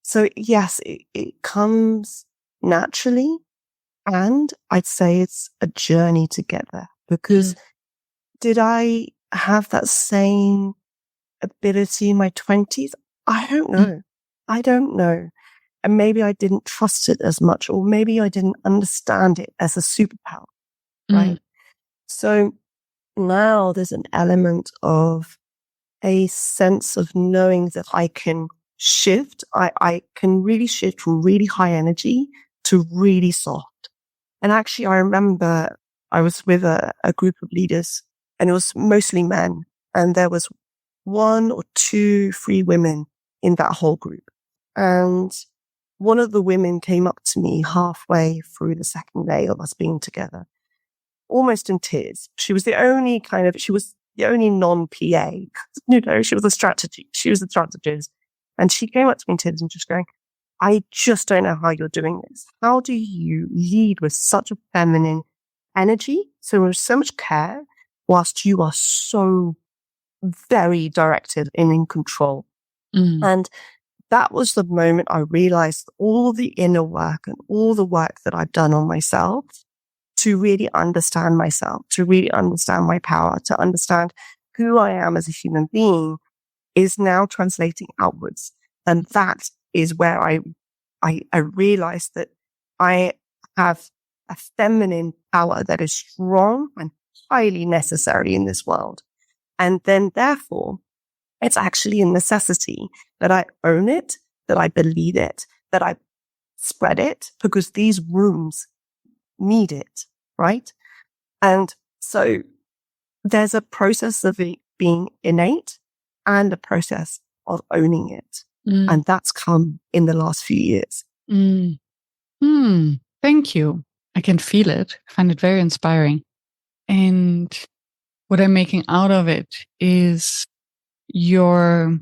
So yes, it comes naturally. And I'd say it's a journey to get there, because did I have that same ability in my 20s? I don't know. I don't know. And maybe I didn't trust it as much, or maybe I didn't understand it as a superpower, right? So now there's an element of a sense of knowing that I can shift. I can really shift from really high energy to really soft. And actually, I remember I was with a group of leaders, and it was mostly men. And there was 1 or 2, 3 women in that whole group. And one of the women came up to me halfway through the second day of us being together, almost in tears. She was the only non-PA. She was she was the strategist. And she came up to me in tears and just going, I just don't know how you're doing this. How do you lead with such a feminine energy, so with so much care, whilst you are so very directed and in control? And that was the moment I realized all the inner work and all the work that I've done on myself to really understand myself, to really understand my power, to understand who I am as a human being is now translating outwards. And that is where I realized that I have a feminine power that is strong and highly necessary in this world. And then therefore, it's actually a necessity that I own it, that I believe it, that I spread it, because these rooms need it, right? And so there's a process of it being innate and a process of owning it. And that's come in the last few years. Thank you. I can feel it. I find it very inspiring. And what I'm making out of it is your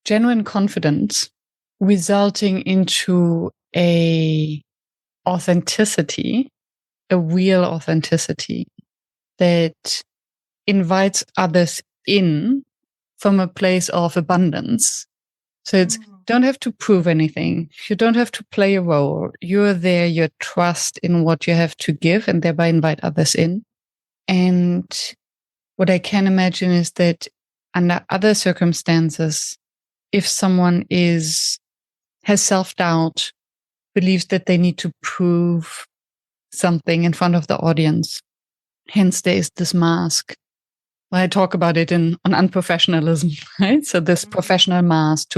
genuine confidence resulting into a authenticity, a real authenticity that invites others in from a place of abundance. So it's don't have to prove anything. You don't have to play a role. You're there, you trust in what you have to give, and thereby invite others in. And what I can imagine is that under other circumstances, if someone has self-doubt, believes that they need to prove something in front of the audience, hence there is this mask. I talk about it on unprofessionalism, right? So this professional mask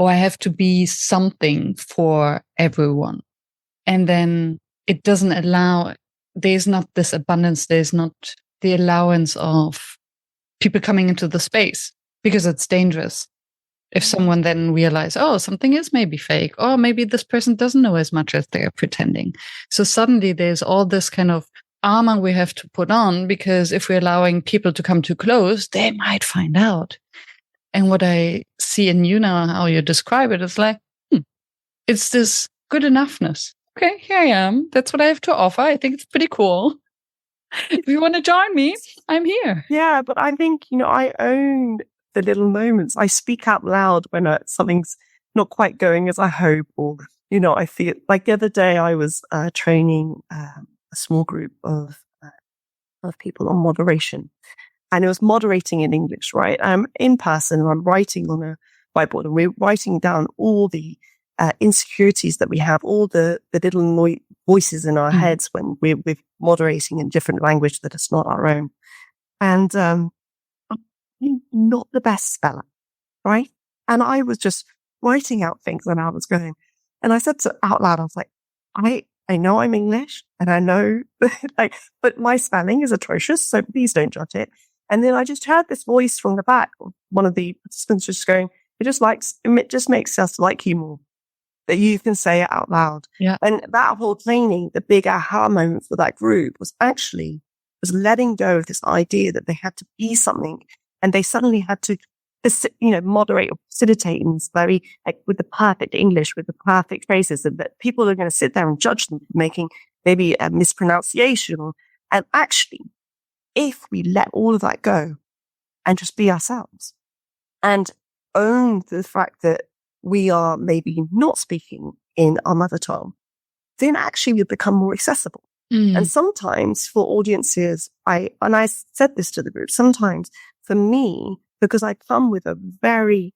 I have to be something for everyone. And then it doesn't allow, there's not this abundance, there's not the allowance of people coming into the space, because it's dangerous. If someone then realizes, something is maybe fake, or maybe this person doesn't know as much as they're pretending. So suddenly there's all this kind of armor we have to put on, because if we're allowing people to come too close, they might find out. And what I see in you now, how you describe it, is like, it's this good enoughness. Okay, here I am. That's what I have to offer. I think it's pretty cool. If you want to join me, I'm here. Yeah, but I think, I own the little moments. I speak out loud when something's not quite going as I hope, or, I feel like the other day I was training a small group of people on moderation, and it was moderating in English, right? I'm in person and I'm writing on a whiteboard, and we're writing down all the insecurities that we have, all the little voices in our heads when we're moderating in different language that is not our own. And I'm not the best speller, right? And I was just writing out things, and I was going, and I said out loud, I was like, I know I'm English, and I know but my spelling is atrocious, so please don't judge it. And then I just heard this voice from the back, one of the participants just going, it just makes us like you more, that you can say it out loud. Yeah. And that whole training, the big aha moment for that group was letting go of this idea that they had to be something, and they suddenly had to, moderate or facilitate in this very, with the perfect English, with the perfect phrases, and that people are going to sit there and judge them for making maybe a mispronunciation. And actually, if we let all of that go and just be ourselves and own the fact that we are maybe not speaking in our mother tongue, then actually we become more accessible. And sometimes for audiences, I said this to the group, sometimes for me, because I come with a very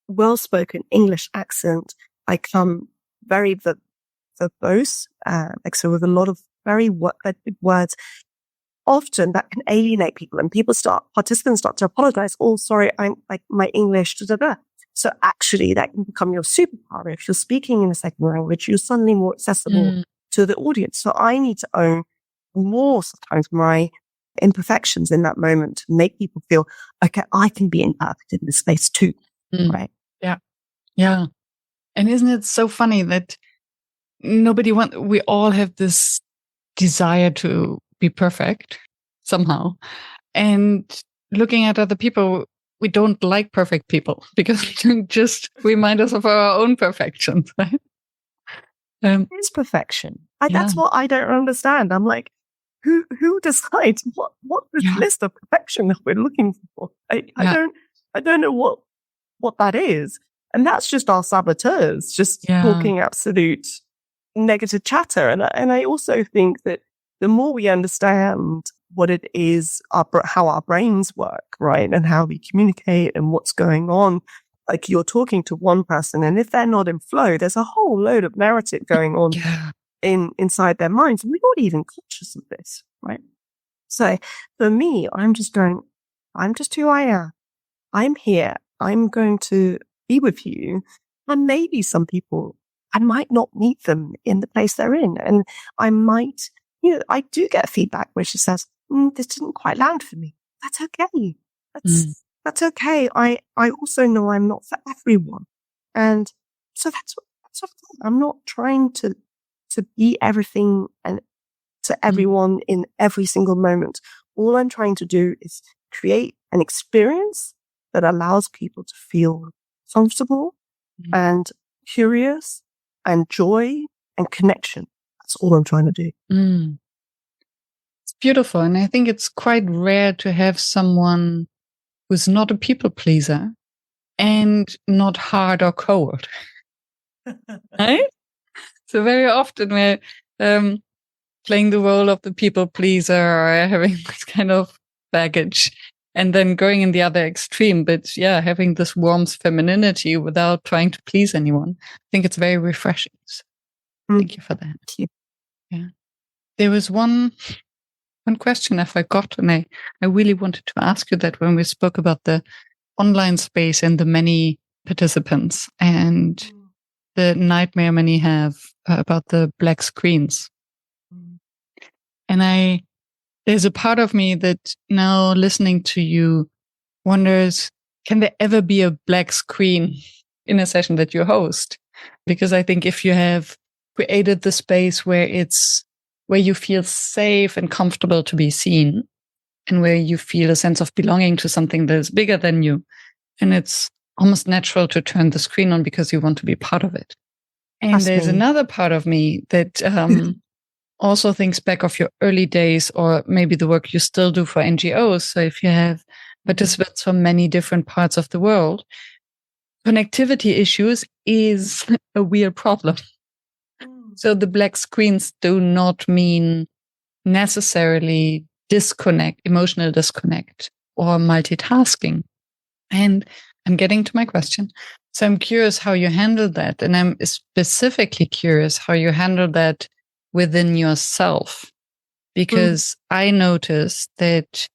well-spoken English accent, I come very verbose, so with a lot of very big words. Often that can alienate people, and participants start to apologize. Oh, sorry, I'm like my English, da, da, da. So actually that can become your superpower. If you're speaking in a second language, you're suddenly more accessible to the audience. So I need to own more sometimes my imperfections in that moment to make people feel, okay, I can be imperfect in this space too. Right? Yeah. Yeah. And isn't it so funny that we all have this desire to be perfect somehow. And looking at other people, we don't like perfect people because they just remind us of our own perfections, right? It's perfection. That's what I don't understand. I'm like, who decides what list of perfection that we're looking for? I don't know what that is. And that's just our saboteurs, just talking absolute negative chatter. And I also think that the more we understand what it is, how our brains work, right, and how we communicate and what's going on, like you're talking to one person, and if they're not in flow, there's a whole load of narrative going on inside their minds. And we're not even conscious of this, right? So for me, I'm just who I am. I'm here. I'm going to be with you. And maybe some people, I might not meet them in the place they're in. And I might, I do get feedback where she says, this didn't quite land for me. That's okay. That's okay. I also know I'm not for everyone. And so that's what I'm not trying to be everything and to everyone in every single moment. All I'm trying to do is create an experience that allows people to feel comfortable and curious and joy and connection. That's all I'm trying to do. It's beautiful. And I think it's quite rare to have someone who's not a people pleaser and not hard or cold. Right? So very often we're playing the role of the people pleaser or having this kind of baggage and then going in the other extreme. But having this warmth, femininity without trying to please anyone. I think it's very refreshing. So thank you for that. Thank you. Yeah. There was one question I forgot, and I really wanted to ask you that when we spoke about the online space and the many participants and the nightmare many have about the black screens. And there's a part of me that now listening to you wonders, can there ever be a black screen in a session that you host? Because I think if you have created the space where you feel safe and comfortable to be seen and where you feel a sense of belonging to something that is bigger than you, and it's almost natural to turn the screen on because you want to be part of it. And there's another part of me that also thinks back of your early days or maybe the work you still do for NGOs. So if you have participants from many different parts of the world, connectivity issues is a weird problem. So the black screens do not mean necessarily emotional disconnect or multitasking. And I'm getting to my question. So I'm curious how you handle that. And I'm specifically curious how you handle that within yourself. Because I notice that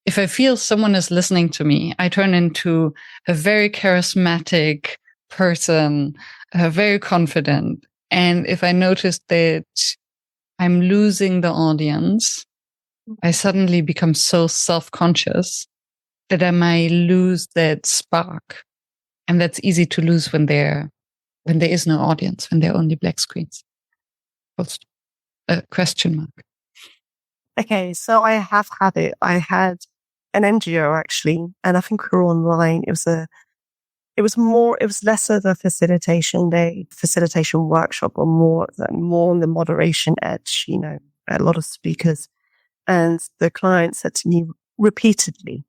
if I feel someone is listening to me, I turn into a very charismatic person, very confident. And if I notice that I'm losing the audience, I suddenly become so self-conscious that I might lose that spark. And that's easy to lose when there is no audience, when there are only black screens. Post question mark. Okay, so I have had it. I had an NGO actually, and I think we were online. It was less of a facilitation workshop, or more on the moderation edge, a lot of speakers. And the client said to me repeatedly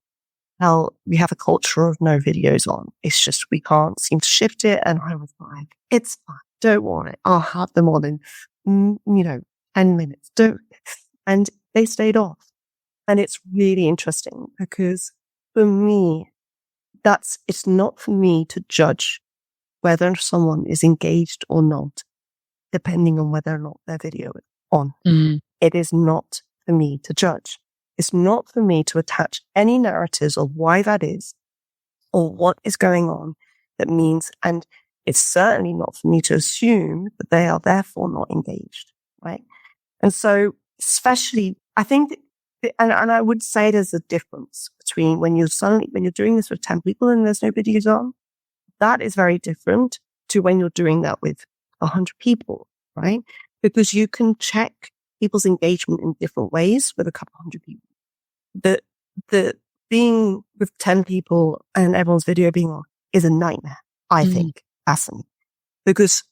how we have a culture of no videos on. It's just, we can't seem to shift it. And I was like, it's fine. Don't worry. I'll have them on in, 10 minutes. And they stayed off. And it's really interesting because for me, it's not for me to judge whether someone is engaged or not, depending on whether or not their video is on. It is not for me to judge. It's not for me to attach any narratives of why that is or what is going on that means, and it's certainly not for me to assume that they are therefore not engaged, right? And so, especially, I think, and I would say there's a difference between when you're doing this with 10 people and there's no videos on, that is very different to when you're doing that with 100 people, right? Because you can check people's engagement in different ways with a couple hundred people. The being with 10 people and everyone's video being on is a nightmare, I think, personally, because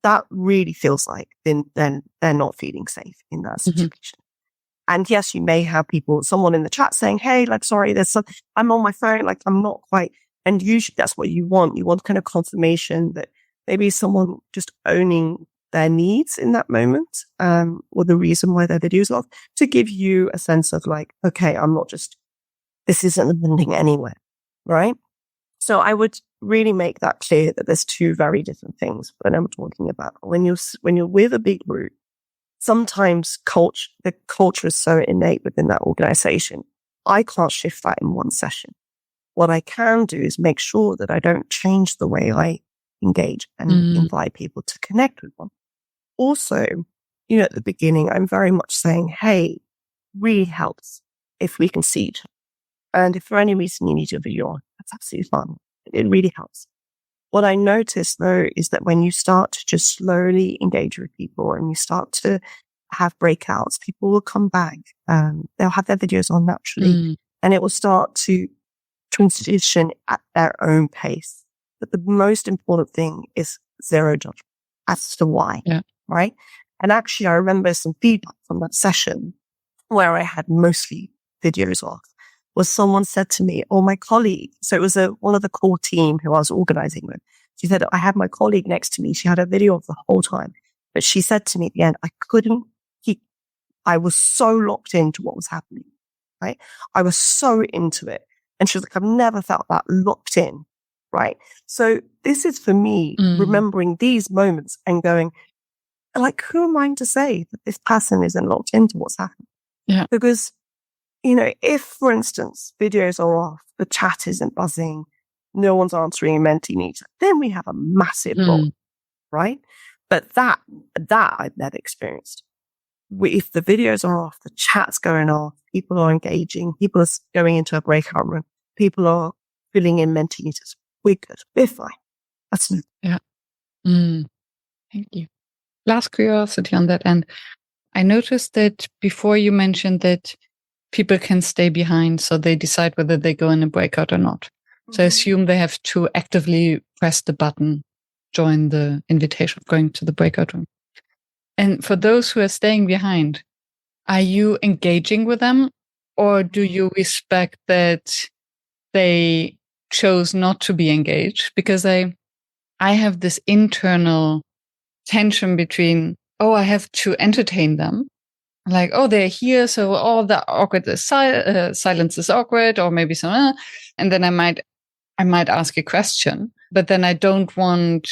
that really feels like then they're not feeling safe in that situation. And yes, you may have someone in the chat saying, hey, sorry, I'm on my phone, I'm not quite. And usually that's what you want. You want kind of confirmation that maybe someone just owning their needs in that moment, or the reason why their video's off, to give you a sense of okay, this isn't landing anywhere, right? So I would really make that clear that there's two very different things when I'm talking about. When you're with a big group, sometimes the culture is so innate within that organization. I can't shift that in one session. What I can do is make sure that I don't change the way I engage and invite people to connect with them. Also, at the beginning, I'm very much saying, hey, really helps if we can see each other. And if for any reason you need your video on, that's absolutely fine. It really helps. What I noticed though is that when you start to just slowly engage with people and you start to have breakouts, people will come back. They'll have their videos on naturally, and it will start to transition at their own pace. But the most important thing is zero judgment as to why, right? And actually, I remember some feedback from that session where I had mostly videos off, was someone said to me, or my colleague, so it was one of the core team who I was organizing with. She said, I had my colleague next to me. She had a video of the whole time, but she said to me at the end, I was so locked into what was happening, right? I was so into it. And she was like, I've never felt that locked in, right? So this is for me, remembering these moments and going, who am I to say that this person isn't locked into what's happening? Yeah. Because, if, for instance, videos are off, the chat isn't buzzing, no one's answering a mentee needs, then we have a massive problem, right? But that I've never experienced. If the videos are off, the chat's going off, people are engaging, people are going into a breakout room, people are filling in mentee needs, we're good, we're fine. That's new. Yeah. Thank you. Last curiosity on that end. I noticed that before you mentioned that people can stay behind, so they decide whether they go in a breakout or not. So I assume they have to actively press the button, join the invitation of going to the breakout room. And for those who are staying behind, are you engaging with them, or do you respect that they chose not to be engaged, because I have this internal tension between, I have to entertain them. Like, they're here, so all the awkward silence is awkward, or maybe some, and then I might ask a question, but then I don't want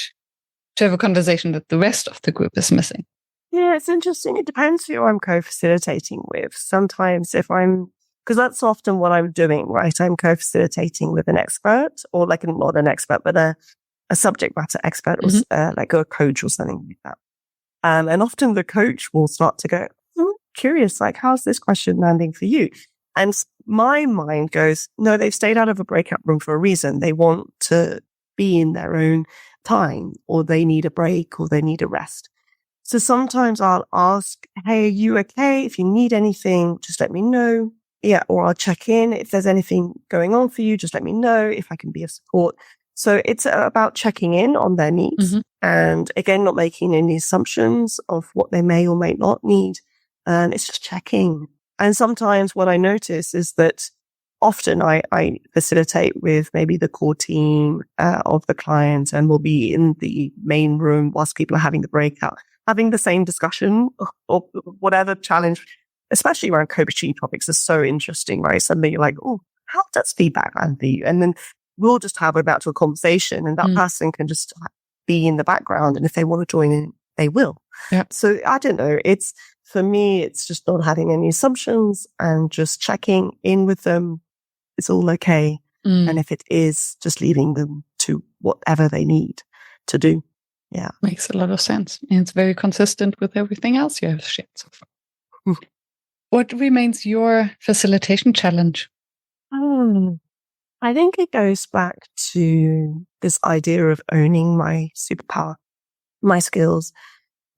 to have a conversation that the rest of the group is missing. Yeah, it's interesting. It depends who I'm co-facilitating with. Sometimes because that's often what I'm doing, right? I'm co-facilitating with an expert, or like not an expert, but a subject matter expert, or like a coach or something like that. And often the coach will start to go, curious, like, how's this question landing for you? And my mind goes, no, they've stayed out of a breakout room for a reason. They want to be in their own time, or they need a break, or they need a rest. So sometimes I'll ask, hey, are you okay? If you need anything, just let me know. Yeah. Or I'll check in. If there's anything going on for you, just let me know if I can be of support. So it's about checking in on their needs, and again, not making any assumptions of what they may or may not need. And it's just checking. And sometimes what I notice is that often I facilitate with maybe the core team of the client, and we'll be in the main room whilst people are having the breakout, having the same discussion or whatever challenge, especially around coaching topics, is so interesting, right? Suddenly you're like, how does feedback land for you? And then we'll just have an actual conversation, and that person can just be in the background. And if they want to join in, they will. Yeah. So I don't know. For me, it's just not having any assumptions and just checking in with them. It's all okay. And if it is, just leaving them to whatever they need to do. Yeah. Makes a lot of sense. And it's very consistent with everything else you have shared so far. What remains your facilitation challenge? I think it goes back to this idea of owning my superpower, my skills.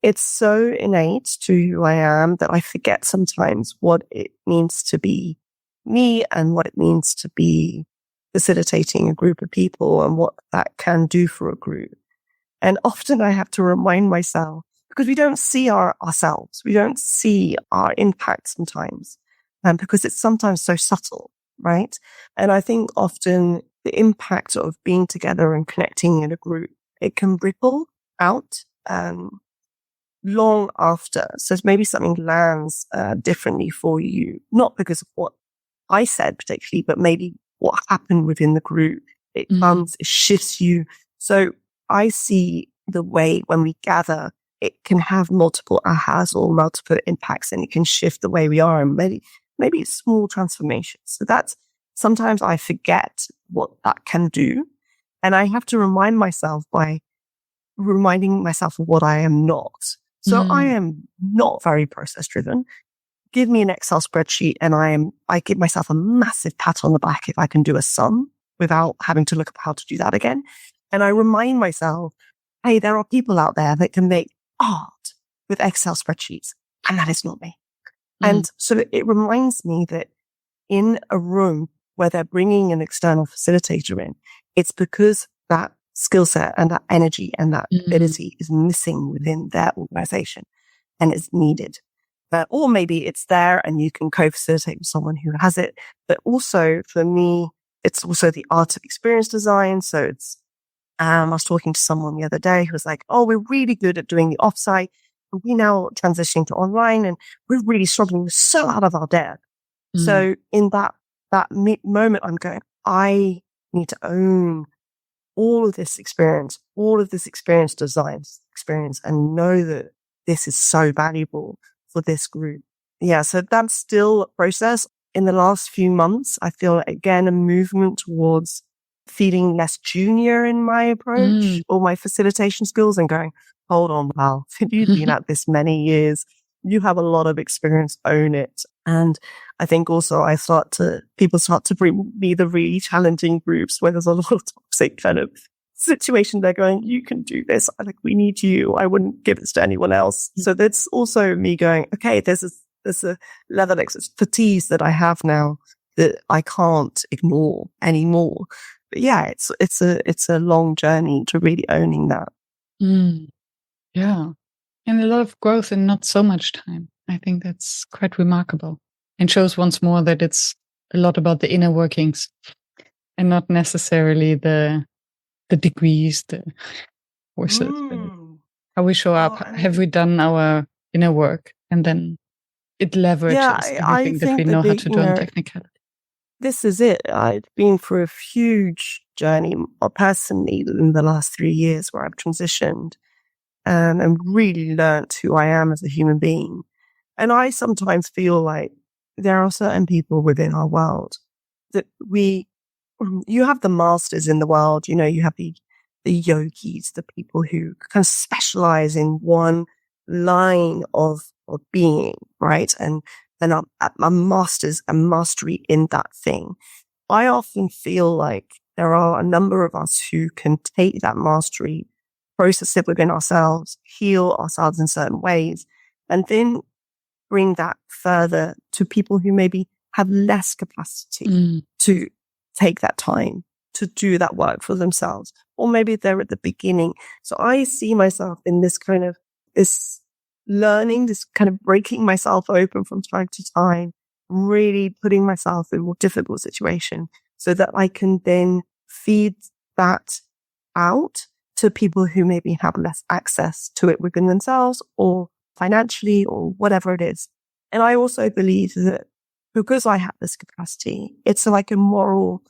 It's so innate to who I am that I forget sometimes what it means to be me, and what it means to be facilitating a group of people, and what that can do for a group. And often I have to remind myself, because we don't see ourselves. We don't see our impact sometimes, because it's sometimes so subtle, right? And I think often the impact of being together and connecting in a group, it can ripple out long after. So maybe something lands differently for you, not because of what I said particularly, but maybe what happened within the group. It it shifts you. So I see the way when we gather, it can have multiple ahas or multiple impacts, and it can shift the way we are, and maybe small transformations. So that's sometimes I forget what that can do. And I have to remind myself by reminding myself of what I am not. So I am not very process driven. Give me an Excel spreadsheet and I give myself a massive pat on the back if I can do a sum without having to look up how to do that again. And I remind myself, hey, there are people out there that can make art with Excel spreadsheets, and that is not me. And so it reminds me that in a room where they're bringing an external facilitator in, it's because that skill set and that energy and that ability is missing within their organization and is needed. Or maybe it's there and you can co-facilitate with someone who has it. But also for me, it's also the art of experience design. So it's, I was talking to someone the other day who was like, we're really good at doing the offsite. We now transitioning to online, and we're really struggling. We're so out of our depth. So in that moment, I'm going, I need to own all of this experience design experience, and know that this is so valuable for this group. Yeah. So that's still a process. In the last few months, I feel again a movement towards feeling less junior in my approach or my facilitation skills, and going, hold on, Val, you've been at this many years. You have a lot of experience, own it. And I think also people start to bring me the really challenging groups where there's a lot of toxic kind of situation. They're going, you can do this. We need you. I wouldn't give this to anyone else. So that's also me going, okay, there's a level of expertise that I have now that I can't ignore anymore. But yeah, it's a long journey to really owning that. Yeah. And a lot of growth in not so much time. I think that's quite remarkable, and shows once more that it's a lot about the inner workings. and not necessarily the degrees, the courses. How we show up, have we done our inner work, and then it leverages everything that we know how to do on technicality. This is it. I've been through a huge journey personally in the last 3 years where I've transitioned and really learnt who I am as a human being. And I sometimes feel like there are certain people within our world that you have the masters in the world, you have the yogis, the people who kind of specialize in one line of being, right? And are masters and mastery in that thing. I often feel like there are a number of us who can take that mastery, process it within ourselves, heal ourselves in certain ways, and then bring that further to people who maybe have less capacity to take that time to do that work for themselves. Or maybe they're at the beginning. So I see myself in this kind of, this learning, this kind of breaking myself open from time to time, really putting myself in a more difficult situation so that I can then feed that out to people who maybe have less access to it within themselves or financially or whatever it is. And I also believe that because I have this capacity, it's like a moral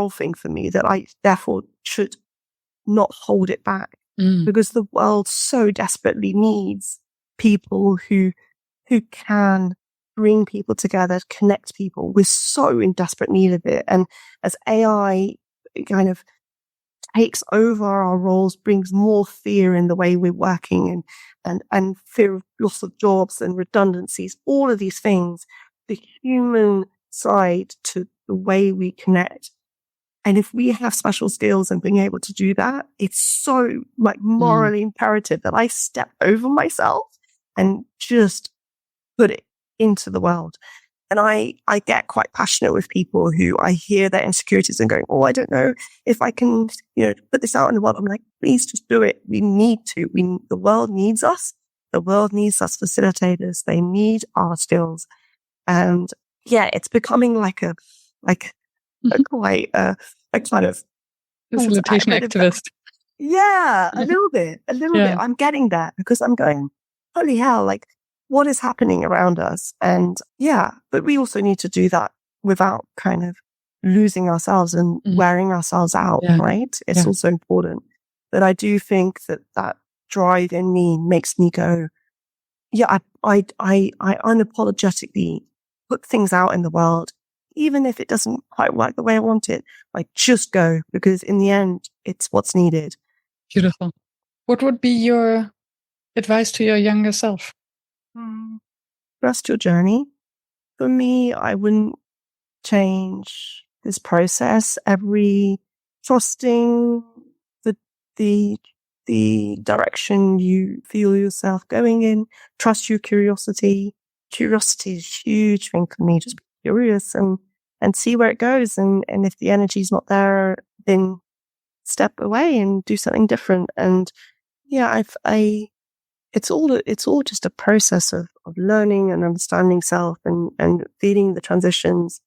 thing for me that I therefore should not hold it back because the world so desperately needs people who can bring people together, connect people. We're so in desperate need of it. And as AI kind of takes over our roles, brings more fear in the way we're working and fear of loss of jobs and redundancies, all of these things, the human side to the way we connect. And if we have special skills and being able to do that, it's so like morally imperative that I step over myself and just put it into the world. And I get quite passionate with people who I hear their insecurities and going, oh, I don't know if I can, put this out in the world. I'm like, please just do it. We need to. The world needs us. The world needs us facilitators. They need our skills. And yeah, it's becoming like a kind of facilitation activist. Yeah, a little bit. I'm getting that because I'm going, holy hell, like what is happening around us? And yeah, but we also need to do that without kind of losing ourselves and wearing ourselves out, right? It's also important. But I do think that drive in me makes me go, yeah, I unapologetically put things out in the world, even if it doesn't quite work the way I want it. Like just go, because in the end, it's what's needed. Beautiful. What would be your advice to your younger self? Trust your journey. For me, I wouldn't change this process. Trusting the direction you feel yourself going in. Trust your curiosity. Curiosity is a huge thing for me. Just be curious and see where it goes. And if the energy's not there, then step away and do something different. And yeah, it's all just a process of learning and understanding self and feeling the transitions,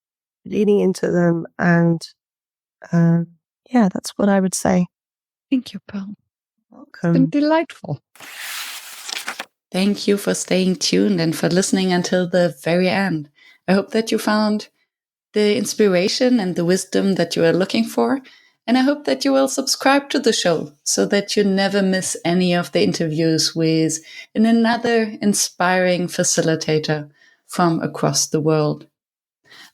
leading into them. And yeah, that's what I would say. Thank you, Perle. Welcome. It's been delightful. Thank you for staying tuned and for listening until the very end. I hope that you found the inspiration and the wisdom that you are looking for. And I hope that you will subscribe to the show so that you never miss any of the interviews with another inspiring facilitator from across the world.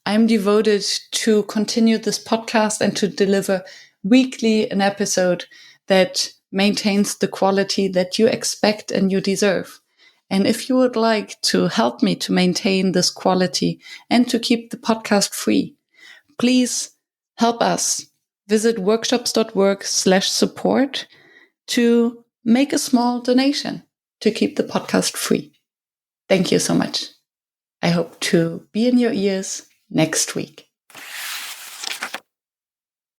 I'm devoted to continue this podcast and to deliver weekly an episode that maintains the quality that you expect and you deserve. And if you would like to help me to maintain this quality and to keep the podcast free, please help us. Visit workshops.work/support to make a small donation to keep the podcast free. Thank you so much. I hope to be in your ears next week.